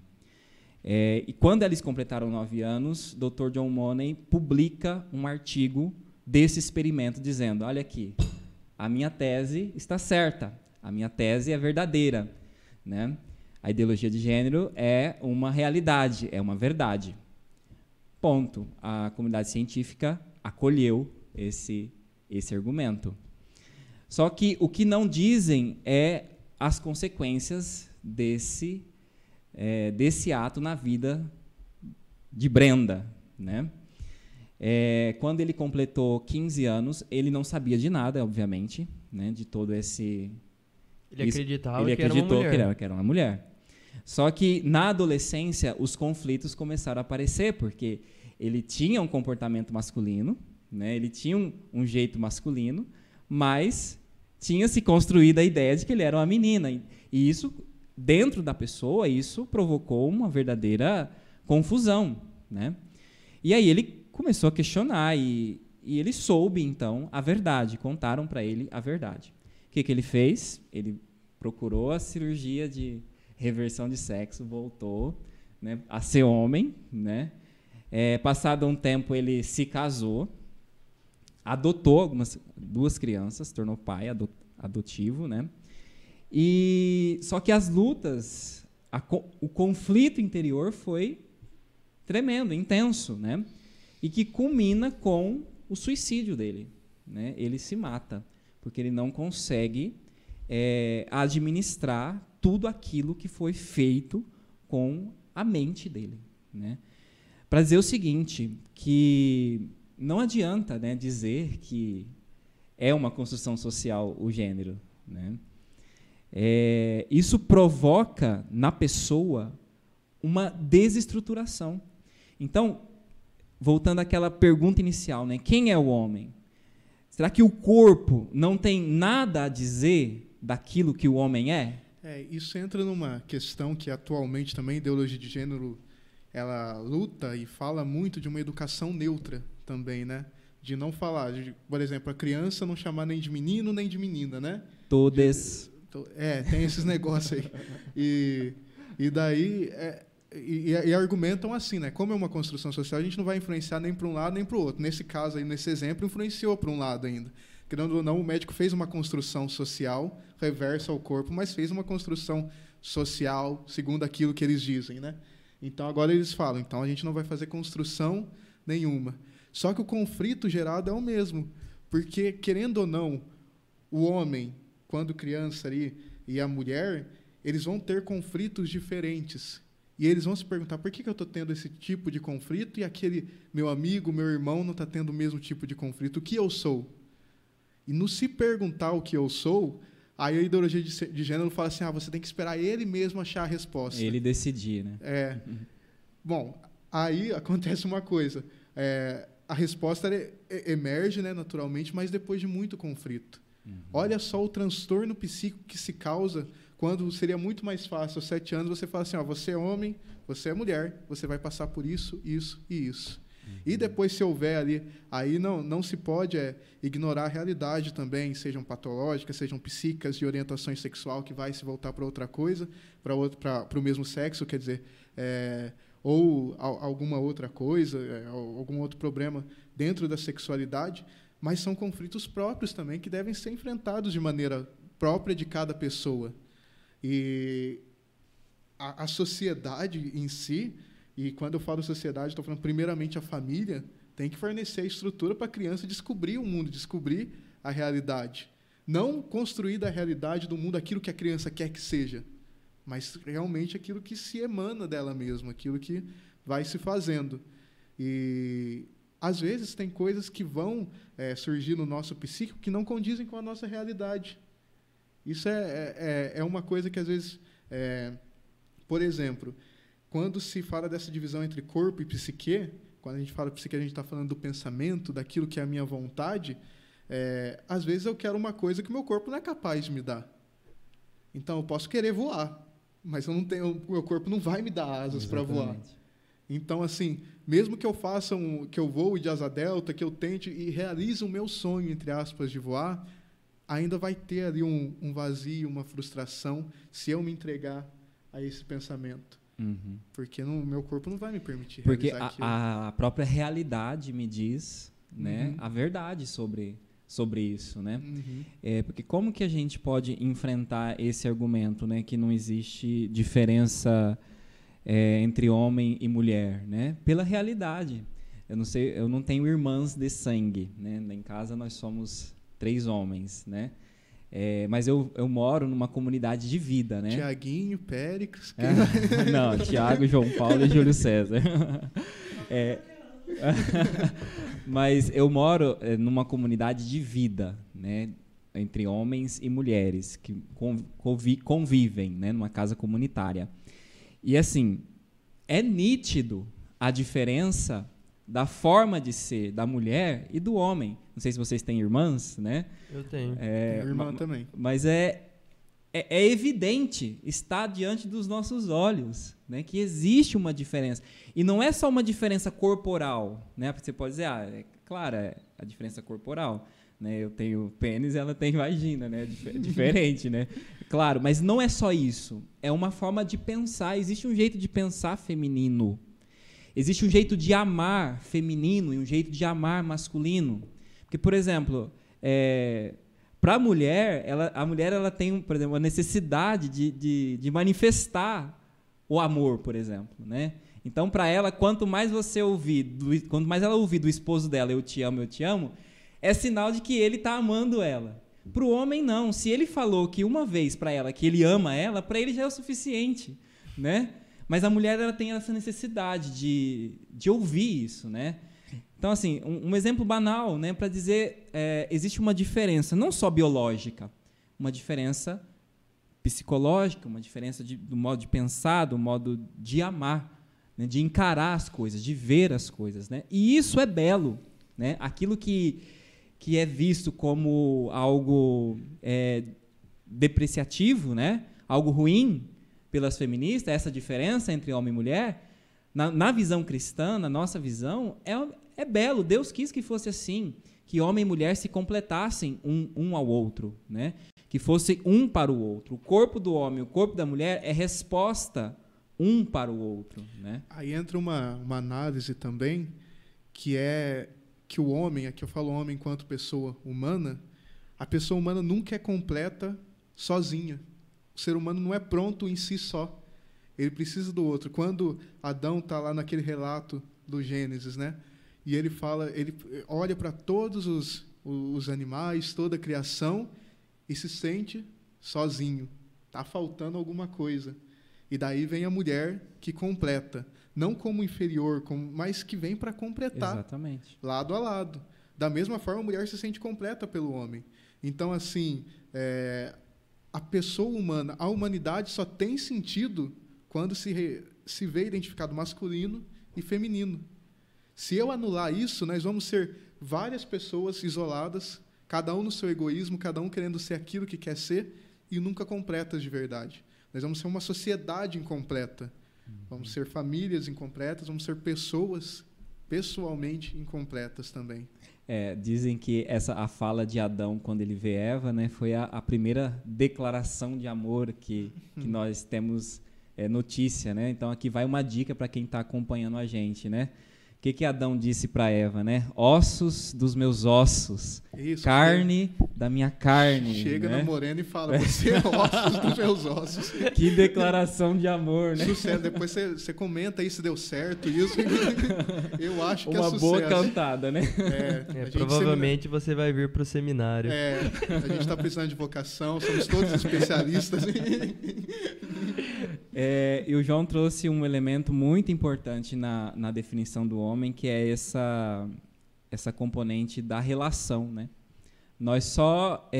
E quando eles completaram 9 anos, Dr. John Money publica um artigo desse experimento dizendo: olha aqui, a minha tese está certa, a minha tese é verdadeira, né? A ideologia de gênero é uma realidade, é uma verdade. Ponto. A comunidade científica acolheu esse argumento. Só que o que não dizem é as consequências desse ato na vida de Brenda, né? Quando ele completou 15 anos, ele não sabia de nada, obviamente, né, de todo esse...
Ele acreditava
ele
que era uma
acreditou
mulher.
que era uma mulher. Só que, na adolescência, os conflitos começaram a aparecer, porque ele tinha um comportamento masculino, né, ele tinha um jeito masculino, mas tinha se construído a ideia de que ele era uma menina. E isso, dentro da pessoa, isso provocou uma verdadeira confusão, né? E aí ele começou a questionar e ele soube, então, a verdade. Contaram para ele a verdade. O que ele fez? Ele procurou a cirurgia de reversão de sexo, voltou, né, a ser homem, né? Passado um tempo, ele se casou, adotou 2 crianças, tornou pai adotivo, né? Só que as lutas, o conflito interior foi tremendo, intenso, né? E que culmina com o suicídio dele, né? Ele se mata, porque ele não consegue administrar tudo aquilo que foi feito com a mente dele, né? Para dizer o seguinte, que não adianta, né, dizer que é uma construção social o gênero, né? Isso provoca na pessoa uma desestruturação. Então, voltando àquela pergunta inicial, né, quem é o homem? Será que o corpo não tem nada a dizer daquilo que o homem é?
Isso entra numa questão que atualmente também a ideologia de gênero ela luta e fala muito de uma educação neutra também, né? De não falar, por exemplo, a criança não chamar nem de menino nem de menina, né?
Todes.
Tem esses negócios aí. E daí e argumentam assim, né? Como é uma construção social, a gente não vai influenciar nem para um lado nem para o outro. Nesse caso aí, nesse exemplo, influenciou para um lado ainda. Querendo ou não, o médico fez uma construção social reversa ao corpo, mas fez uma construção social segundo aquilo que eles dizem, né? Então, agora eles falam, então a gente não vai fazer construção nenhuma. Só que o conflito gerado é o mesmo, porque, querendo ou não, o homem, quando criança ali, e a mulher, eles vão ter conflitos diferentes. E eles vão se perguntar, por que eu estou tendo esse tipo de conflito e aquele meu amigo, meu irmão, não está tendo o mesmo tipo de conflito? O que eu sou? E no se perguntar o que eu sou, aí a ideologia de gênero fala assim, você tem que esperar ele mesmo achar a resposta.
Ele decidir, né?
Bom, aí acontece uma coisa. A resposta emerge, né, naturalmente, mas depois de muito conflito. Olha só o transtorno psíquico que se causa quando seria muito mais fácil, aos 7 anos, você fala assim, você é homem, você é mulher, você vai passar por isso, isso e isso. E depois, se houver ali, aí não se pode ignorar a realidade também, sejam patológicas, sejam psíquicas, de orientação sexual, que vai se voltar para outra coisa, para o mesmo sexo, quer dizer, ou alguma outra coisa, algum outro problema dentro da sexualidade, mas são conflitos próprios também que devem ser enfrentados de maneira própria de cada pessoa. E a sociedade em si, e quando eu falo sociedade, estou falando primeiramente a família, tem que fornecer a estrutura para a criança descobrir o mundo, descobrir a realidade. Não construir da realidade do mundo aquilo que a criança quer que seja, mas realmente aquilo que se emana dela mesma, aquilo que vai se fazendo. E, às vezes, tem coisas que vão surgir no nosso psíquico que não condizem com a nossa realidade. Isso é uma coisa que, às vezes, por exemplo, quando se fala dessa divisão entre corpo e psique, quando a gente fala psique, a gente está falando do pensamento, daquilo que é a minha vontade. Às vezes eu quero uma coisa que o meu corpo não é capaz de me dar. Então eu posso querer voar, mas eu não tenho, o meu corpo não vai me dar asas para voar. Então, assim, mesmo que eu faça que eu voe de asa delta, que eu tente e realize o meu sonho, entre aspas, de voar, ainda vai ter ali um vazio, uma frustração, se eu me entregar a esse pensamento.
Uhum.
Porque o meu corpo não vai me permitir
porque
realizar aquilo.
a própria realidade me diz, né, a verdade sobre isso, né? Porque como que a gente pode enfrentar esse argumento, né, que não existe diferença entre homem e mulher, né? Pela realidade. Eu não sei, eu não tenho irmãs de sangue, né? Em casa nós somos 3 homens, né? Mas eu moro numa comunidade de vida, né?
Tiaguinho, Péricles...
Não, Tiago, João Paulo e Júlio César. Mas eu moro numa comunidade de vida, né? Entre homens e mulheres que convivem, né? Numa casa comunitária. E, assim, é nítido a diferença da forma de ser da mulher e do homem. Não sei se vocês têm irmãs, né?
Eu tenho.
Tenho irmã também.
Mas é evidente, está diante dos nossos olhos, né, que existe uma diferença. E não é só uma diferença corporal, né? Porque você pode dizer, claro, a diferença corporal. Né? Eu tenho pênis e ela tem vagina, né? Diferente, né? Claro, mas não é só isso. É uma forma de pensar. Existe um jeito de pensar feminino. Existe um jeito de amar feminino e um jeito de amar masculino. Porque, por exemplo, para a mulher ela tem, por exemplo, a necessidade de manifestar o amor, por exemplo, né? Então, para ela, quanto mais ela ouvir do esposo dela, eu te amo, é sinal de que ele está amando ela. Para o homem, não. Se ele falou que uma vez para ela que ele ama ela, para ele já é o suficiente, né? Mas a mulher ela tem essa necessidade de ouvir isso, né? Então, assim, um exemplo banal, né, para dizer, existe uma diferença, não só biológica, uma diferença psicológica, uma diferença do modo de pensar, do modo de amar, né, de encarar as coisas, de ver as coisas, né? E isso é belo, né? Aquilo que é visto como algo depreciativo, né? Algo ruim pelas feministas, essa diferença entre homem e mulher, na visão cristã, na nossa visão, é belo. Deus quis que fosse assim, que homem e mulher se completassem um ao outro, né? Que fosse um para o outro. O corpo do homem e o corpo da mulher é resposta um para o outro, né?
Aí entra uma análise também, que é que o homem, aqui eu falo homem enquanto pessoa humana, a pessoa humana nunca é completa sozinha. O ser humano não é pronto em si só. Ele precisa do outro. Quando Adão está lá naquele relato do Gênesis, né? E ele olha para todos os animais, toda a criação, e se sente sozinho. Está faltando alguma coisa. E daí vem a mulher que completa. Não como inferior, mas que vem para completar.
Exatamente.
Lado a lado. Da mesma forma, a mulher se sente completa pelo homem. Então, assim, a pessoa humana, a humanidade só tem sentido quando se vê identificado masculino e feminino. Se eu anular isso, nós vamos ser várias pessoas isoladas, cada um no seu egoísmo, cada um querendo ser aquilo que quer ser e nunca completas de verdade. Nós vamos ser uma sociedade incompleta. Vamos ser famílias incompletas, vamos ser pessoas pessoalmente incompletas também.
Dizem que a fala de Adão, quando ele vê Eva, né, foi a primeira declaração de amor que nós temos notícia, né? Então, aqui vai uma dica para quem está acompanhando a gente, né? O que Adão disse para Eva, né? Ossos dos meus ossos,
isso,
carne da minha carne.
Chega,
né?
na morena e fala, você é ossos dos meus ossos.
Que declaração de amor, né?
Sucesso. Depois você comenta aí se deu certo isso. Eu acho que é sucesso.
Uma boa cantada, né?
Provavelmente você vai vir para o seminário.
A gente está precisando de vocação, somos todos especialistas.
E o João trouxe um elemento muito importante na definição do homem, que é essa componente da relação, né? Nós só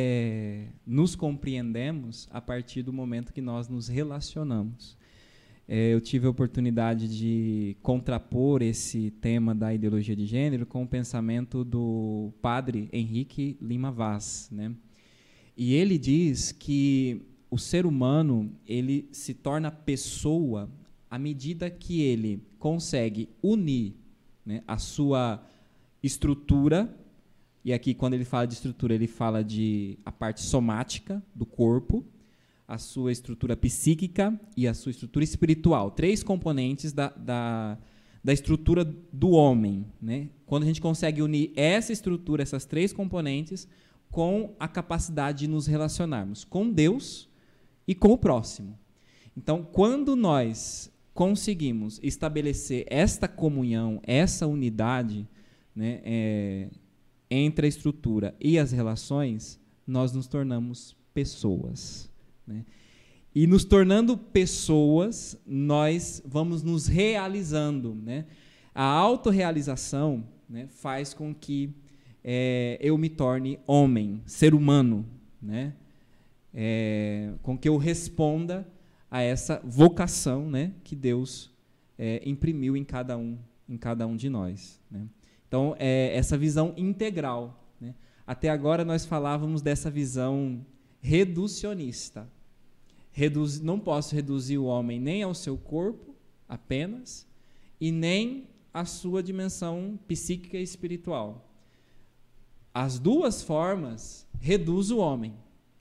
nos compreendemos a partir do momento que nós nos relacionamos. eu tive a oportunidade de contrapor esse tema da ideologia de gênero com o pensamento do padre Henrique Lima Vaz, né? E ele diz que o ser humano ele se torna pessoa à medida que ele consegue unir, né, a sua estrutura, e aqui quando ele fala de estrutura, ele fala de a parte somática do corpo, a sua estrutura psíquica e a sua estrutura espiritual. 3 componentes da estrutura do homem, né? Quando a gente consegue unir essa estrutura, essas 3 componentes, com a capacidade de nos relacionarmos com Deus e com o próximo. Então, quando nós conseguimos estabelecer esta comunhão, essa unidade, né, entre a estrutura e as relações, nós nos tornamos pessoas, né? E nos tornando pessoas, nós vamos nos realizando, né? A autorrealização, né, faz com que eu me torne homem, ser humano, né? Com que eu responda a essa vocação, né, que Deus imprimiu em cada um de nós, né? Então, essa visão integral, né? Até agora nós falávamos dessa visão reducionista. Não posso reduzir o homem nem ao seu corpo apenas e nem à sua dimensão psíquica e espiritual. As duas formas reduzem o homem,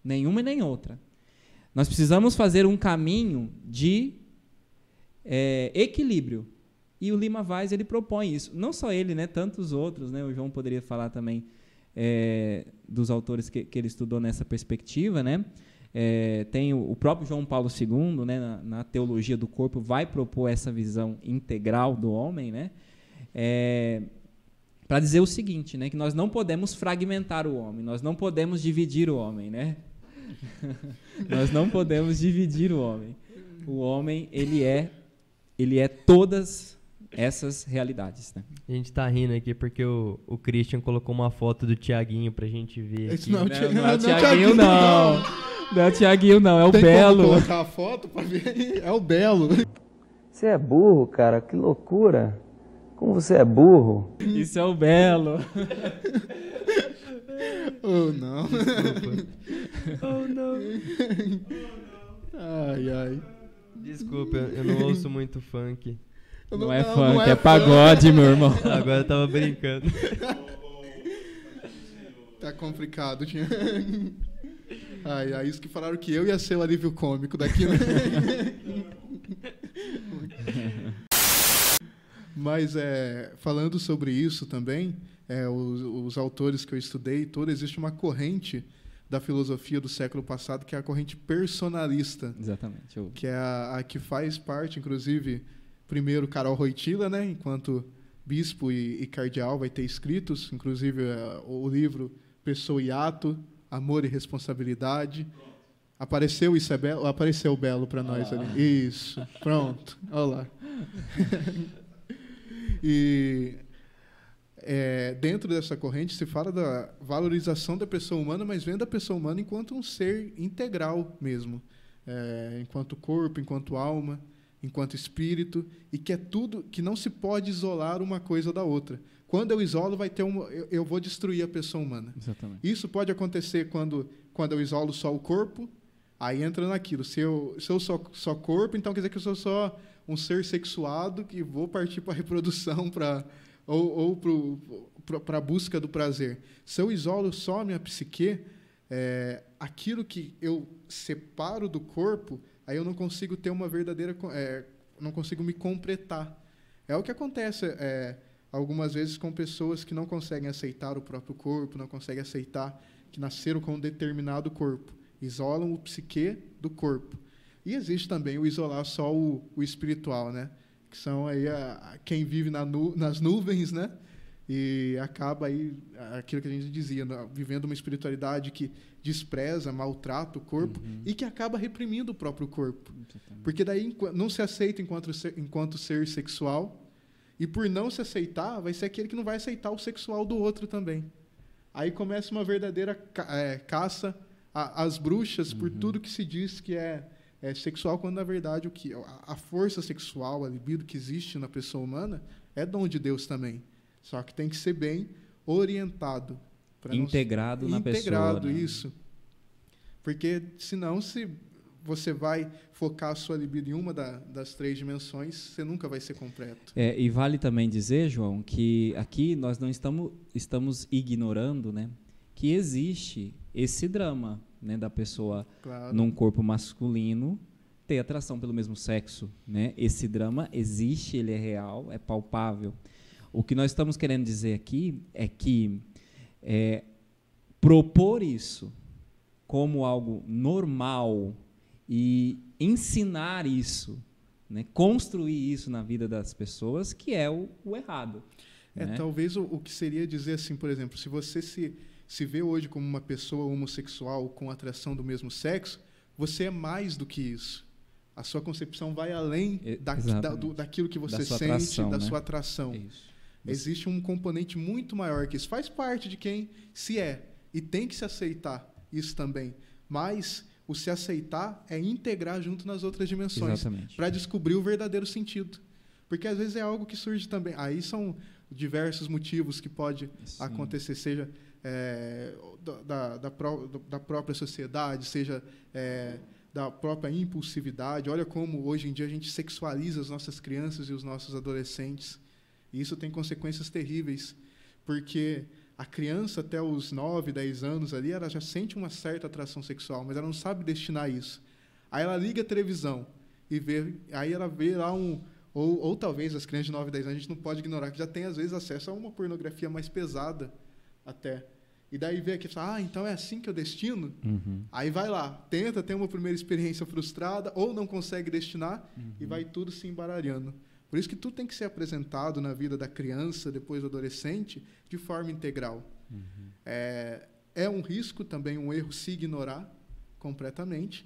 nenhuma e nem outra. Nós precisamos fazer um caminho de equilíbrio. E o Lima Vaz, ele propõe isso. Não só ele, né, tantos outros, né, o João poderia falar também dos autores que ele estudou nessa perspectiva, né? Tem o próprio João Paulo II, né, na teologia do corpo, vai propor essa visão integral do homem, né? Para dizer o seguinte, né, que nós não podemos fragmentar o homem, nós não podemos dividir o homem, né? Nós não podemos dividir o homem. O homem, ele é todas essas realidades, né?
A gente tá rindo aqui porque o Christian colocou uma foto do Tiaguinho pra gente ver
Esse
aqui.
não é o
Não é o Tiaguinho, não. Não é o Tiaguinho, não. É o
Tem
Belo.
como colocar a foto pra ver? É o Belo.
Você é burro, cara, que loucura. Como você é burro.
Isso é o Belo.
Oh, não.
Oh, não.
Ai, ai.
Desculpa, eu não ouço muito funk.
Não é funk, é pagode, meu irmão.
Agora eu tava brincando.
Tá complicado, tinha. Ai, ai, isso que falaram que eu ia ser o alívio cômico daqui, né? Mas, falando sobre isso também, os autores que eu estudei, existe uma corrente da filosofia do século passado, que é a corrente personalista.
Exatamente.
Que é a que faz parte, inclusive, primeiro Karol Wojtyla, né, enquanto bispo e cardeal, vai ter escritos, inclusive o livro Pessoa e Ato, Amor e Responsabilidade. Apareceu isso, é belo? Apareceu belo para nós ali. Isso, pronto, olha lá. E dentro dessa corrente se fala da valorização da pessoa humana, mas vendo a pessoa humana enquanto um ser integral mesmo, enquanto corpo, enquanto alma, enquanto espírito, e que é tudo, que não se pode isolar uma coisa da outra. Quando eu isolo, eu vou destruir a pessoa humana.
Exatamente.
Isso pode acontecer quando eu isolo só o corpo, aí entra naquilo. Se eu sou só corpo, então quer dizer que eu sou só um ser sexuado que vou partir para a reprodução, ou para a busca do prazer. Se eu isolo só a minha psique, aquilo que eu separo do corpo, aí eu não consigo ter uma verdadeira... não consigo me completar. É o que acontece algumas vezes com pessoas que não conseguem aceitar o próprio corpo, não conseguem aceitar que nasceram com um determinado corpo. Isolam o psique do corpo. E existe também o isolar só o espiritual, né? Que são aí quem vive nas nuvens, né? E acaba aí aquilo que a gente dizia, vivendo uma espiritualidade que despreza, maltrata o corpo e que acaba reprimindo o próprio corpo. Porque daí não se aceita enquanto ser sexual, e por não se aceitar, vai ser aquele que não vai aceitar o sexual do outro também. Aí começa uma verdadeira caça às bruxas por tudo que se diz que é sexual, quando na verdade a força sexual, a libido que existe na pessoa humana é dom de Deus também. Só que tem que ser bem orientado.
Integrado na pessoa.
Integrado,
né?
isso. Porque senão, se você vai focar a sua libido em uma das 3 dimensões, você nunca vai ser completo.
E vale também dizer, João, que aqui nós não estamos ignorando, né, que existe esse drama, né, da pessoa
Claro.
num corpo masculino ter atração pelo mesmo sexo. Né? Esse drama existe, ele é real, é palpável. O que nós estamos querendo dizer aqui é que propor isso como algo normal e ensinar isso, né, construir isso na vida das pessoas, que é o errado. Né?
Talvez o que seria dizer assim, por exemplo, se você se vê hoje como uma pessoa homossexual com atração do mesmo sexo, você é mais do que isso. A sua concepção vai além daquilo que você sente,
atração,
da
né?
sua atração.
Isso.
Existe um componente muito maior que isso. Faz parte de quem se é. E tem que se aceitar isso também. Mas o se aceitar é integrar junto nas outras dimensões. Para descobrir o verdadeiro sentido. Porque às vezes é algo que surge também. Aí são diversos motivos que pode acontecer, seja da própria sociedade, seja da própria impulsividade. Olha como hoje em dia a gente sexualiza as nossas crianças e os nossos adolescentes. E isso tem consequências terríveis, porque a criança até os 9, 10 anos ali, ela já sente uma certa atração sexual, mas ela não sabe destinar isso. Aí ela liga a televisão e aí ela vê lá ou talvez as crianças de 9, 10 anos, a gente não pode ignorar que já tem às vezes acesso a uma pornografia mais pesada até. E daí vê aqui e fala, então é assim que eu destino?
Uhum.
Aí vai lá, tenta ter uma primeira experiência frustrada, ou não consegue destinar, e vai tudo se embaralhando. Por isso que tudo tem que ser apresentado na vida da criança, depois do adolescente, de forma integral. Uhum. É um risco também, um erro, se ignorar completamente.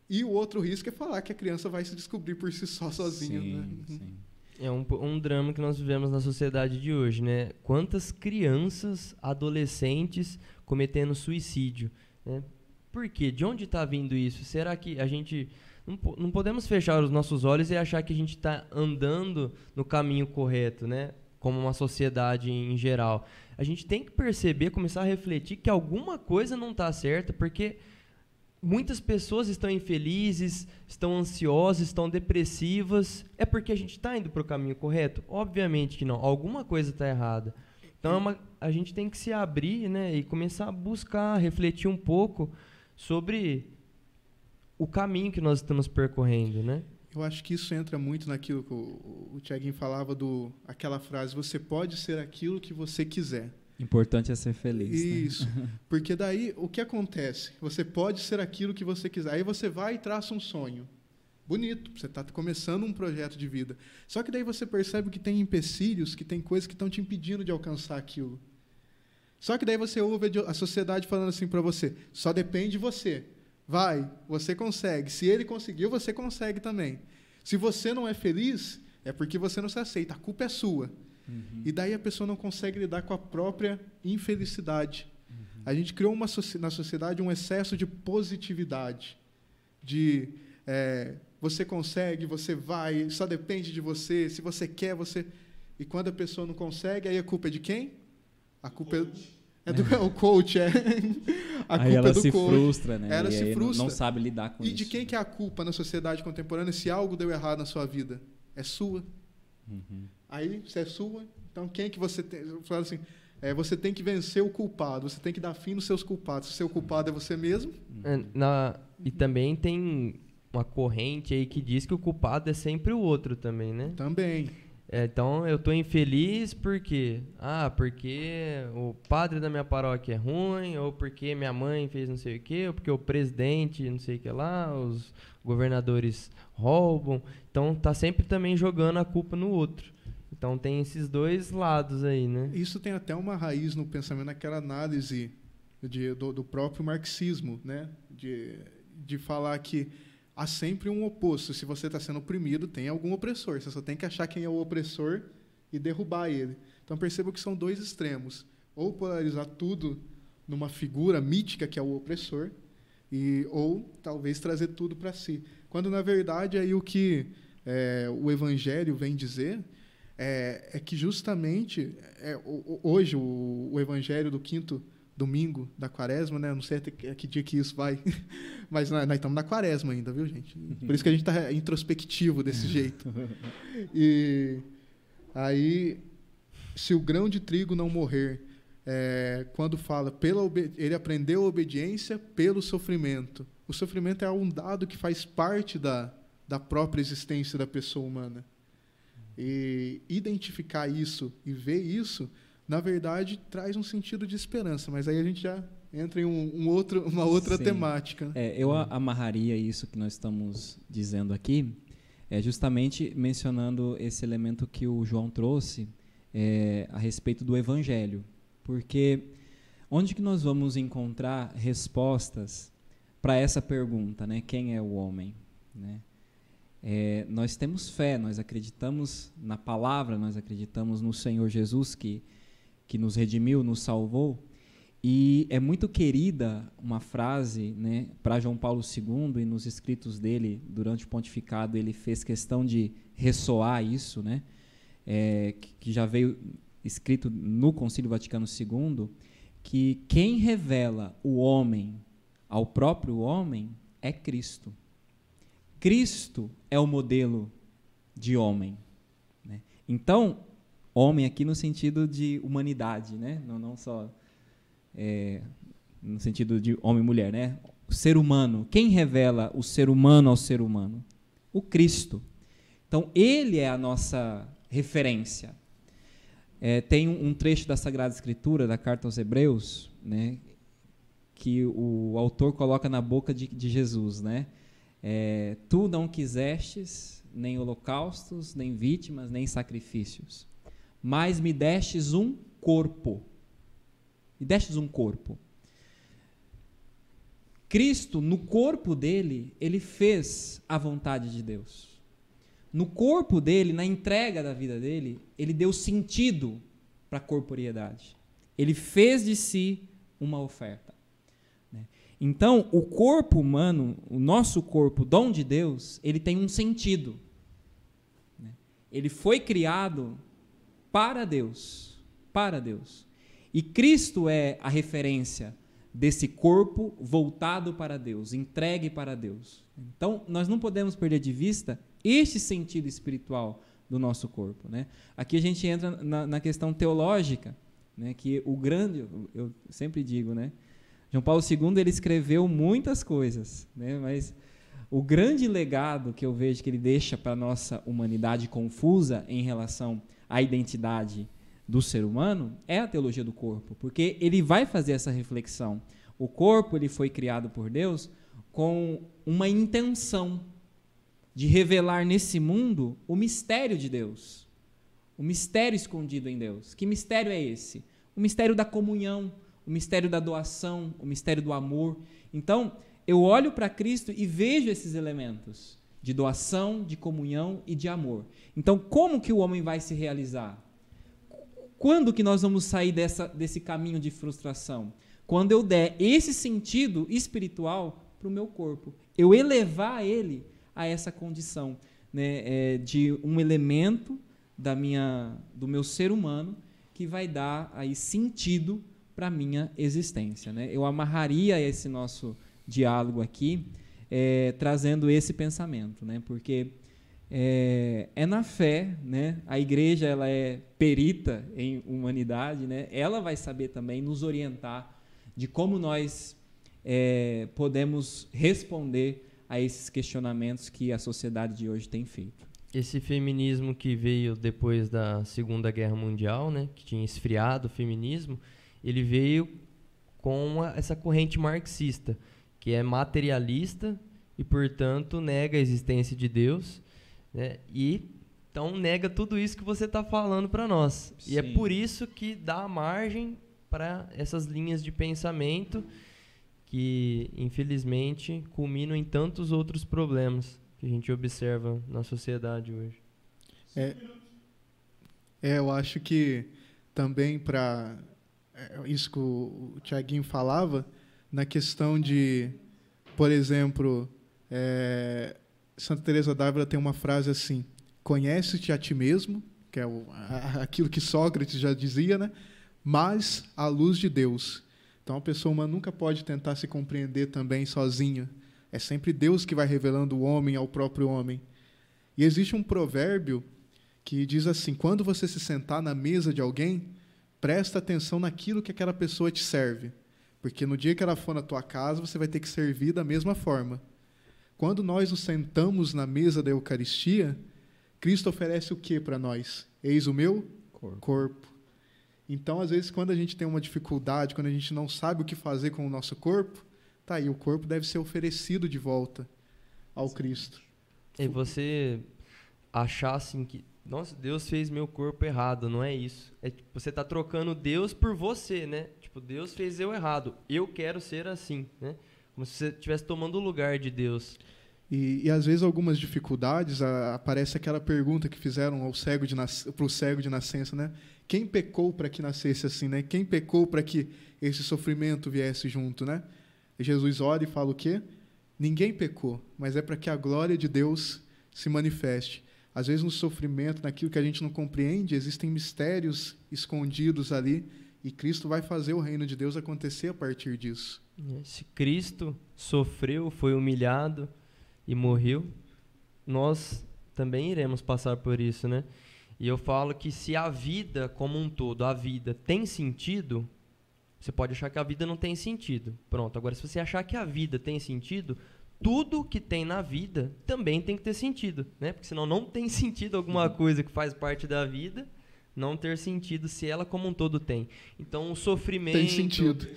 E o outro risco é falar que a criança vai se descobrir por si só sozinha.
Sim,
né?
sim.
É um drama que nós vivemos na sociedade de hoje, né? Quantas crianças, adolescentes cometendo suicídio, né? Por quê? De onde está vindo isso? Será que a gente... Não podemos fechar os nossos olhos e achar que a gente está andando no caminho correto, né? Como uma sociedade em geral. A gente tem que perceber, começar a refletir que alguma coisa não está certa, porque muitas pessoas estão infelizes, estão ansiosas, estão depressivas. É porque a gente está indo para o caminho correto? Obviamente que não. Alguma coisa está errada. Então a gente tem que se abrir, né, e começar a buscar, refletir um pouco sobre o caminho que nós estamos percorrendo, né?
Eu acho que isso entra muito naquilo que o Tiaguinho falava, aquela frase, você pode ser aquilo que você quiser.
Importante é ser feliz.
Isso,
né?
Porque daí o que acontece? Você pode ser aquilo que você quiser. Aí você vai e traça um sonho. Bonito, você está começando um projeto de vida. Só que daí você percebe que tem empecilhos, que tem coisas que estão te impedindo de alcançar aquilo. Só que daí você ouve a sociedade falando assim para você, só depende de você. Vai, você consegue. Se ele conseguiu, você consegue também. Se você não é feliz, é porque você não se aceita. A culpa é sua. Uhum. E daí a pessoa não consegue lidar com a própria infelicidade. Uhum. A gente criou na sociedade um excesso de positividade. De você consegue, você vai, só depende de você. Se você quer, você... E quando a pessoa não consegue, aí a culpa é de quem? A culpa o coach, A
aí
culpa
ela
é do
se
coach.
Frustra, né?
Ela
e
se frustra.
Não sabe lidar com isso.
E de quem que é a culpa na sociedade contemporânea se algo deu errado na sua vida? É sua.
Uhum.
Aí, se é sua, então quem que você tem? Eu falo assim, você tem que vencer o culpado, você tem que dar fim nos seus culpados. Se o seu culpado é você mesmo...
E também tem uma corrente aí que diz que o culpado é sempre o outro também, né?
Também.
Então, eu estou infeliz porque o padre da minha paróquia é ruim, ou porque minha mãe fez não sei o quê, ou porque o presidente não sei o que lá, os governadores roubam. Então, tá sempre também jogando a culpa no outro. Então, tem esses dois lados aí, né?
Isso tem até uma raiz no pensamento, naquela análise do próprio marxismo, né? De falar que há sempre um oposto. Se você está sendo oprimido, tem algum opressor. Você só tem que achar quem é o opressor e derrubar ele. Então, perceba que são dois extremos. Ou polarizar tudo numa figura mítica, que é o opressor, ou talvez trazer tudo para si. Quando, na verdade, aí o que o Evangelho vem dizer é que justamente hoje o Evangelho do 5º domingo da Quaresma, né? Não sei até que dia que isso vai, mas nós estamos na Quaresma ainda, viu, gente? Por isso que a gente está introspectivo desse jeito. E aí, se o grão de trigo não morrer, quando fala, ele aprendeu a obediência pelo sofrimento. O sofrimento é um dado que faz parte da própria existência da pessoa humana. E identificar isso e ver isso, na verdade, traz um sentido de esperança. Mas aí a gente já entra em uma outra
Sim.
temática. Né?
Eu amarraria isso que nós estamos dizendo aqui, justamente mencionando esse elemento que o João trouxe a respeito do Evangelho. Porque onde que nós vamos encontrar respostas para essa pergunta, né? Quem é o homem? Né? Nós temos fé, nós acreditamos na palavra, nós acreditamos no Senhor Jesus que nos redimiu, nos salvou. E é muito querida uma frase, né, para João Paulo II, e nos escritos dele, durante o pontificado, ele fez questão de ressoar isso, né, que já veio escrito no Concílio Vaticano II, que quem revela o homem ao próprio homem é Cristo. Cristo é o modelo de homem. Né? Então, homem aqui no sentido de humanidade, né? Não só no sentido de homem e mulher, né? O ser humano. Quem revela o ser humano ao ser humano? O Cristo. Então, ele é a nossa referência. Tem um trecho da Sagrada Escritura, da Carta aos Hebreus, né, que o autor coloca na boca de Jesus, né? Tu não quisestes nem holocaustos, nem vítimas, nem sacrifícios, mas me destes um corpo. Me destes um corpo. Cristo, no corpo dele, ele fez a vontade de Deus. No corpo dele, na entrega da vida dele, ele deu sentido para a corporeidade. Ele fez de si uma oferta. Então, o corpo humano, o nosso corpo, dom de Deus, ele tem um sentido. Ele foi criado para Deus. Para Deus. E Cristo é a referência desse corpo voltado para Deus, entregue para Deus. Então, nós não podemos perder de vista este sentido espiritual do nosso corpo. Né? Aqui a gente entra na questão teológica, né? Que o grande, eu sempre digo, né? João Paulo II ele escreveu muitas coisas, né? Mas o grande legado que eu vejo que ele deixa para a nossa humanidade confusa em relação à identidade do ser humano é a teologia do corpo, porque ele vai fazer essa reflexão. O corpo ele foi criado por Deus com uma intenção de revelar nesse mundo o mistério de Deus, o mistério escondido em Deus. Que mistério é esse? O mistério da comunhão, o mistério da doação, o mistério do amor. Então, eu olho para Cristo e vejo esses elementos de doação, de comunhão e de amor. Então, como que o homem vai se realizar? Quando que nós vamos sair desse caminho de frustração? Quando eu der esse sentido espiritual para o meu corpo. Eu elevar ele a essa condição, né, de um elemento do meu ser humano que vai dar aí sentido para a minha existência. Né? Eu amarraria esse nosso diálogo aqui, trazendo esse pensamento, né? Porque é na fé, né? A igreja ela é perita em humanidade, né? Ela vai saber também nos orientar de como nós podemos responder a esses questionamentos que a sociedade de hoje tem feito.
Esse feminismo que veio depois da Segunda Guerra Mundial, né, que tinha esfriado o feminismo, ele veio com essa corrente marxista, que é materialista e, portanto, nega a existência de Deus, né, e então nega tudo isso que você está falando para nós. Sim. E é por isso que dá margem para essas linhas de pensamento que, infelizmente, culminam em tantos outros problemas que a gente observa na sociedade hoje.
Eu acho que também para isso que o Tiaguinho falava, na questão de Por exemplo, Santa Teresa d'Ávila tem uma frase assim: conhece-te a ti mesmo, que é aquilo que Sócrates já dizia, né? Mas a luz de Deus. Então, a pessoa humana nunca pode tentar se compreender também sozinha. É sempre Deus que vai revelando o homem ao próprio homem. E existe um provérbio que diz assim: quando você se sentar na mesa de alguém, presta atenção naquilo que aquela pessoa te serve. Porque no dia que ela for na tua casa, você vai ter que servir da mesma forma. Quando nós nos sentamos na mesa da Eucaristia, Cristo oferece o que para nós? Eis o meu corpo. Então, às vezes, quando a gente tem uma dificuldade, quando a gente não sabe o que fazer com o nosso corpo, tá aí, o corpo deve ser oferecido de volta ao Cristo.
E você achar assim que, nossa, Deus fez meu corpo errado, não é isso. É tipo, você está trocando Deus por você, né? Tipo, Deus fez eu errado, eu quero ser assim, né? Como se você estivesse tomando o lugar de Deus.
E às vezes, algumas dificuldades, aparece aquela pergunta que fizeram para o cego de nascença, né? Quem pecou para que nascesse assim, né? Quem pecou para que esse sofrimento viesse junto, né? E Jesus ora e fala o quê? Ninguém pecou, mas é para que a glória de Deus se manifeste. Às vezes, no sofrimento, naquilo que a gente não compreende, existem mistérios escondidos ali, e Cristo vai fazer o reino de Deus acontecer a partir disso.
Se Cristo sofreu, foi humilhado e morreu, nós também iremos passar por isso, né? E eu falo que se a vida como um todo, a vida tem sentido, você pode achar que a vida não tem sentido. Pronto, agora se você achar que a vida tem sentido, tudo que tem na vida também tem que ter sentido, né? Porque senão não tem sentido alguma coisa que faz parte da vida não ter sentido se ela como um todo tem. Então o sofrimento...
Tem sentido.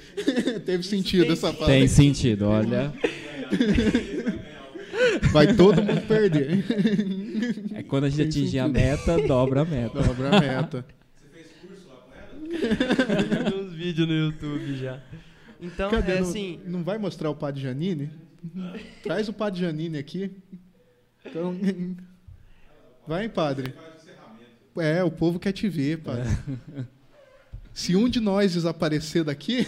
Teve sentido essa palavra.
Tem sentido, olha.
Vai todo mundo perder.
É quando a gente atingir a meta, dobra a meta.
Dobra a meta.
Você fez curso lá com ela?
Tem uns vídeos no YouTube já. Então,
Cadê?
assim...
Não vai mostrar o Padre Janine? Traz o Padre Janine aqui. Então, vai, Padre. O povo quer te ver, Padre. Se um de nós desaparecer daqui,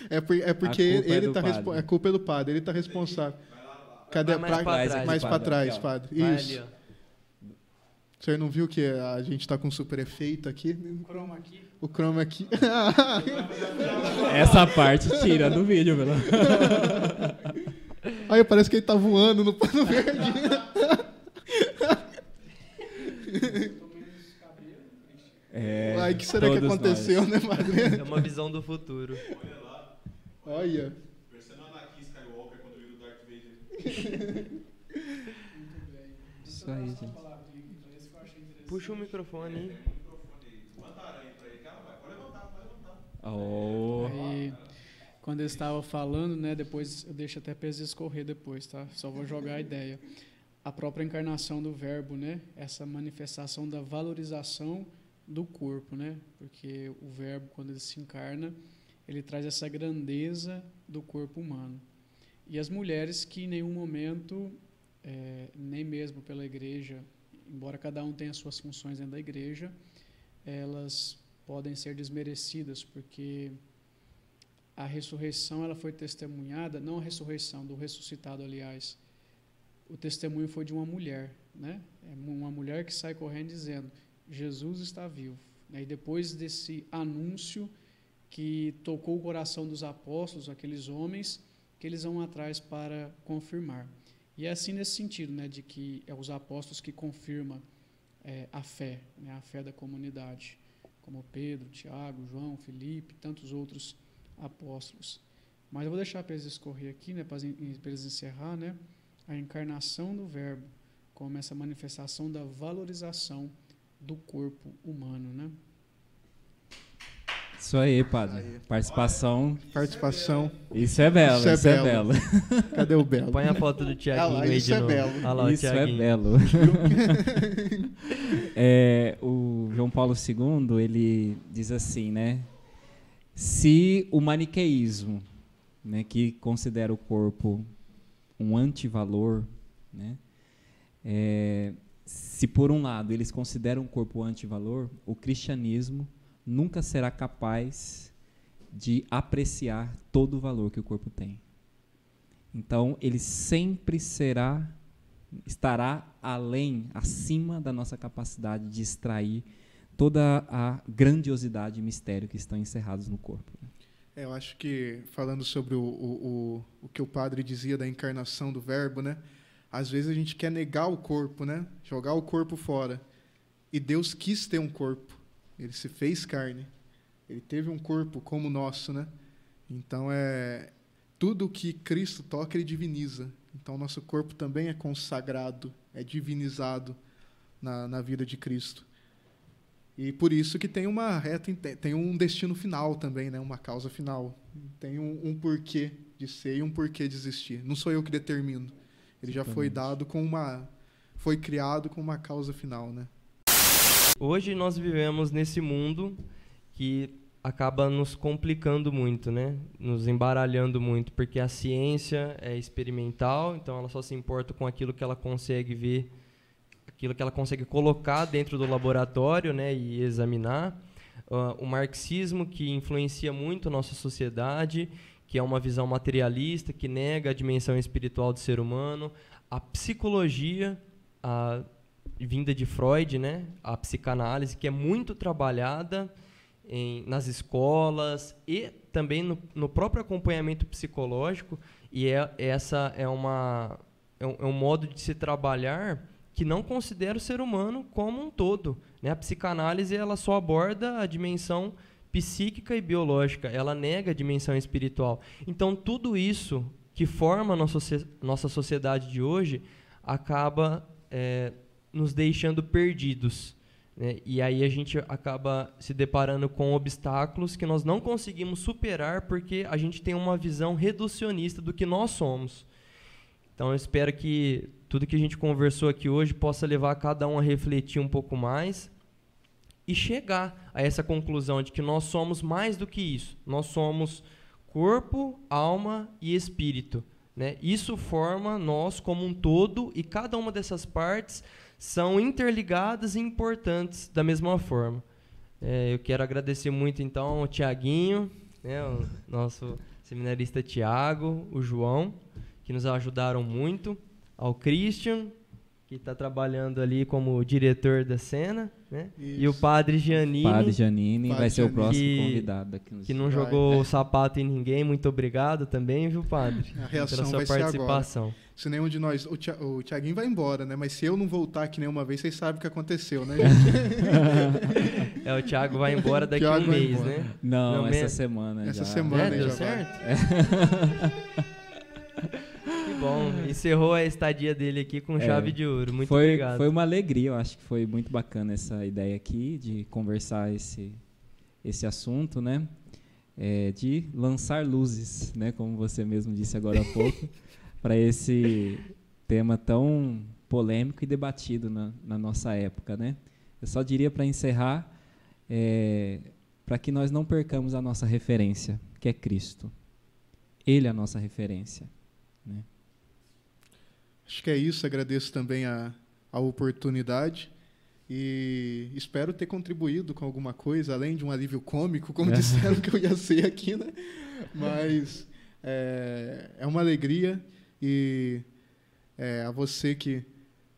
é porque ele está responsável. A culpa é do Padre, ele está responsável. Cadê? Mais para trás, Padre. Isso.
Ali,
O senhor não viu que a gente está com um super efeito aqui? O chroma aqui.
Essa parte tira do vídeo, velho.
Aí parece que ele tá voando no pano verde. Aí que será que aconteceu, né, Padre?
É uma visão do futuro.
Olha.
Parecendo Anakin Skywalker quando vira o Darth Vader.
Isso aí, gente.
Puxa o microfone, hein?
Levanta a aranha pra ele. Cara, pode levantar.
Aí, quando eu estava falando, né, depois eu deixo até para eles escorrer depois, tá? Só vou jogar a ideia. A própria encarnação do verbo, né? Essa manifestação da valorização do corpo, né? Porque o verbo, quando ele se encarna, ele traz essa grandeza do corpo humano. E as mulheres que em nenhum momento, nem mesmo pela igreja, embora cada um tenha suas funções dentro da igreja, elas podem ser desmerecidas, porque a ressurreição ela foi testemunhada, não a ressurreição do ressuscitado, aliás, o testemunho foi de uma mulher, né? É uma mulher que sai correndo dizendo: Jesus está vivo. E depois desse anúncio que tocou o coração dos apóstolos, aqueles homens, que eles vão atrás para confirmar. E é assim nesse sentido, né, de que é os apóstolos que confirmam a fé, né, a fé da comunidade, como Pedro, Tiago, João, Felipe, tantos outros apóstolos. Mas eu vou deixar para eles escorrer aqui, né, para eles encerrar, né, a encarnação do verbo como essa manifestação da valorização do corpo humano, né?
Isso aí, Padre. Participação. Isso é belo, isso é belo.
Cadê o belo?
Põe a foto do Tiaguinho aí de novo. Olha lá,
Isso é belo. O João Paulo II, ele diz assim, né? Se o maniqueísmo, né, que considera o corpo um antivalor, né? Se por um lado eles consideram o corpo antivalor, o cristianismo nunca será capaz de apreciar todo o valor que o corpo tem. Então, ele sempre estará além, acima da nossa capacidade de extrair toda a grandiosidade e mistério que estão encerrados no corpo.
Eu acho que, falando sobre o que o padre dizia da encarnação do Verbo, né? Às vezes a gente quer negar o corpo, né? Jogar o corpo fora. E Deus quis ter um corpo. Ele se fez carne. Ele teve um corpo como o nosso, né? Então, tudo que Cristo toca, ele diviniza. Então, nosso corpo também é consagrado, é divinizado na vida de Cristo. E por isso que tem tem um destino final também, né? Uma causa final. Tem um porquê de ser e um porquê de existir. Não sou eu que determino. Ele já foi dado foi criado com uma causa final, né?
Hoje nós vivemos nesse mundo que acaba nos complicando muito, né? Nos embaralhando muito, porque a ciência é experimental, então ela só se importa com aquilo que ela consegue ver, aquilo que ela consegue colocar dentro do laboratório, né, e examinar. O marxismo, que influencia muito a nossa sociedade, que é uma visão materialista, que nega a dimensão espiritual do ser humano. A psicologia, vinda de Freud, né, a psicanálise, que é muito trabalhada nas escolas e também no próprio acompanhamento psicológico, e essa é um modo de se trabalhar que não considera o ser humano como um todo, né? A psicanálise ela só aborda a dimensão psíquica e biológica, ela nega a dimensão espiritual. Então, tudo isso que forma a nossa sociedade de hoje acaba nos deixando perdidos, né? E aí a gente acaba se deparando com obstáculos que nós não conseguimos superar porque a gente tem uma visão reducionista do que nós somos. Então, eu espero que tudo que a gente conversou aqui hoje possa levar cada um a refletir um pouco mais e chegar a essa conclusão de que nós somos mais do que isso. Nós somos corpo, alma e espírito, né? Isso forma nós como um todo e cada uma dessas partes são interligadas e importantes da mesma forma. Eu quero agradecer muito, então, ao Tiaguinho, né, o nosso seminarista Tiago, o João, que nos ajudaram muito, ao Christian, que está trabalhando ali como diretor da cena, né? E o Padre Giannini.
Padre Giannini vai ser o próximo convidado aqui no
que não jogou o sapato em ninguém. Muito obrigado também, viu, Padre?
A reação
pela sua
vai
participação.
Ser agora. Se nenhum de nós... O Tiaguinho vai embora, né? Mas se eu não voltar aqui nenhuma vez, vocês sabem o que aconteceu, né, gente?
O Thiago vai embora daqui a um mês, né?
Não, essa semana.
Essa semana
deu
já
certo? Que bom. Encerrou a estadia dele aqui com chave de ouro. Muito obrigado.
Foi uma alegria. Eu acho que foi muito bacana essa ideia aqui de conversar esse assunto, né? De lançar luzes, né? Como você mesmo disse agora há pouco, para esse tema tão polêmico e debatido na nossa época, né? Eu só diria para encerrar, para que nós não percamos a nossa referência, que é Cristo. Ele é a nossa referência, né?
Acho que é isso. Agradeço também a oportunidade e espero ter contribuído com alguma coisa, além de um alívio cômico, como disseram que eu ia ser aqui, né? Mas é uma alegria e a você que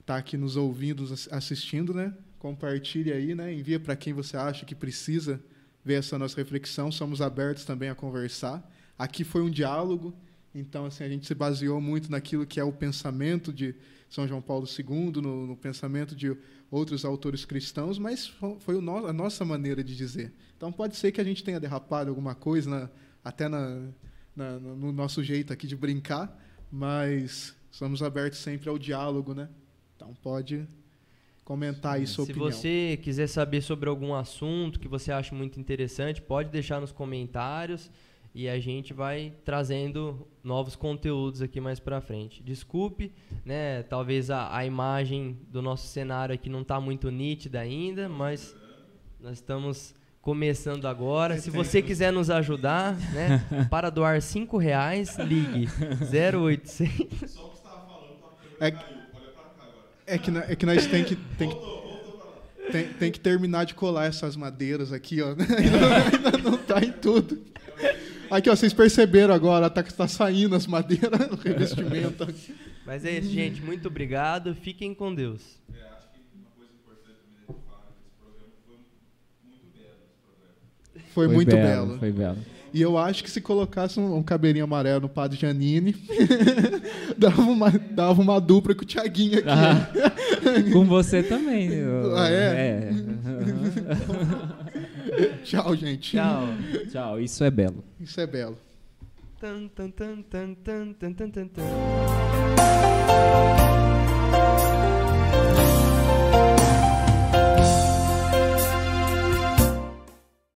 está aqui nos ouvindo, assistindo, né? Compartilhe aí, né? Envia para quem você acha que precisa ver essa nossa reflexão. Somos abertos também a conversar. Aqui foi um diálogo. Então, assim, a gente se baseou muito naquilo que é o pensamento de São João Paulo II, no pensamento de outros autores cristãos, mas foi a nossa maneira de dizer. Então, pode ser que a gente tenha derrapado alguma coisa, até no nosso jeito aqui de brincar, mas somos abertos sempre ao diálogo, né? Então, pode comentar aí sua opinião.
Se você quiser saber sobre algum assunto que você acha muito interessante, pode deixar nos comentários. E a gente vai trazendo novos conteúdos aqui mais para frente. Desculpe, né? Talvez a imagem do nosso cenário aqui não está muito nítida ainda, mas nós estamos começando agora. Se você quiser nos ajudar, né? Para doar R$5, ligue 0800. Só o que você estava falando,
olha para cá agora.
É que nós tem que terminar de colar essas madeiras aqui, ó. Ainda não está em tudo. Aqui, ó, vocês perceberam agora, tá saindo as madeiras, o revestimento.
Mas é isso, gente. Muito obrigado. Fiquem com Deus.
Acho que uma coisa importante também de falar desse programa foi muito belo.
Foi muito belo.
Foi belo.
E eu acho que se colocasse um cabelinho amarelo no Padre Janine, dava uma dupla com o Thiaguinho aqui.
Com você também.
Ah, é? Tchau, gente.
Tchau.
Tchau, isso é belo.
Isso é belo.
Tan, tan, tan, tan, tan, tan, tan, tan, tan.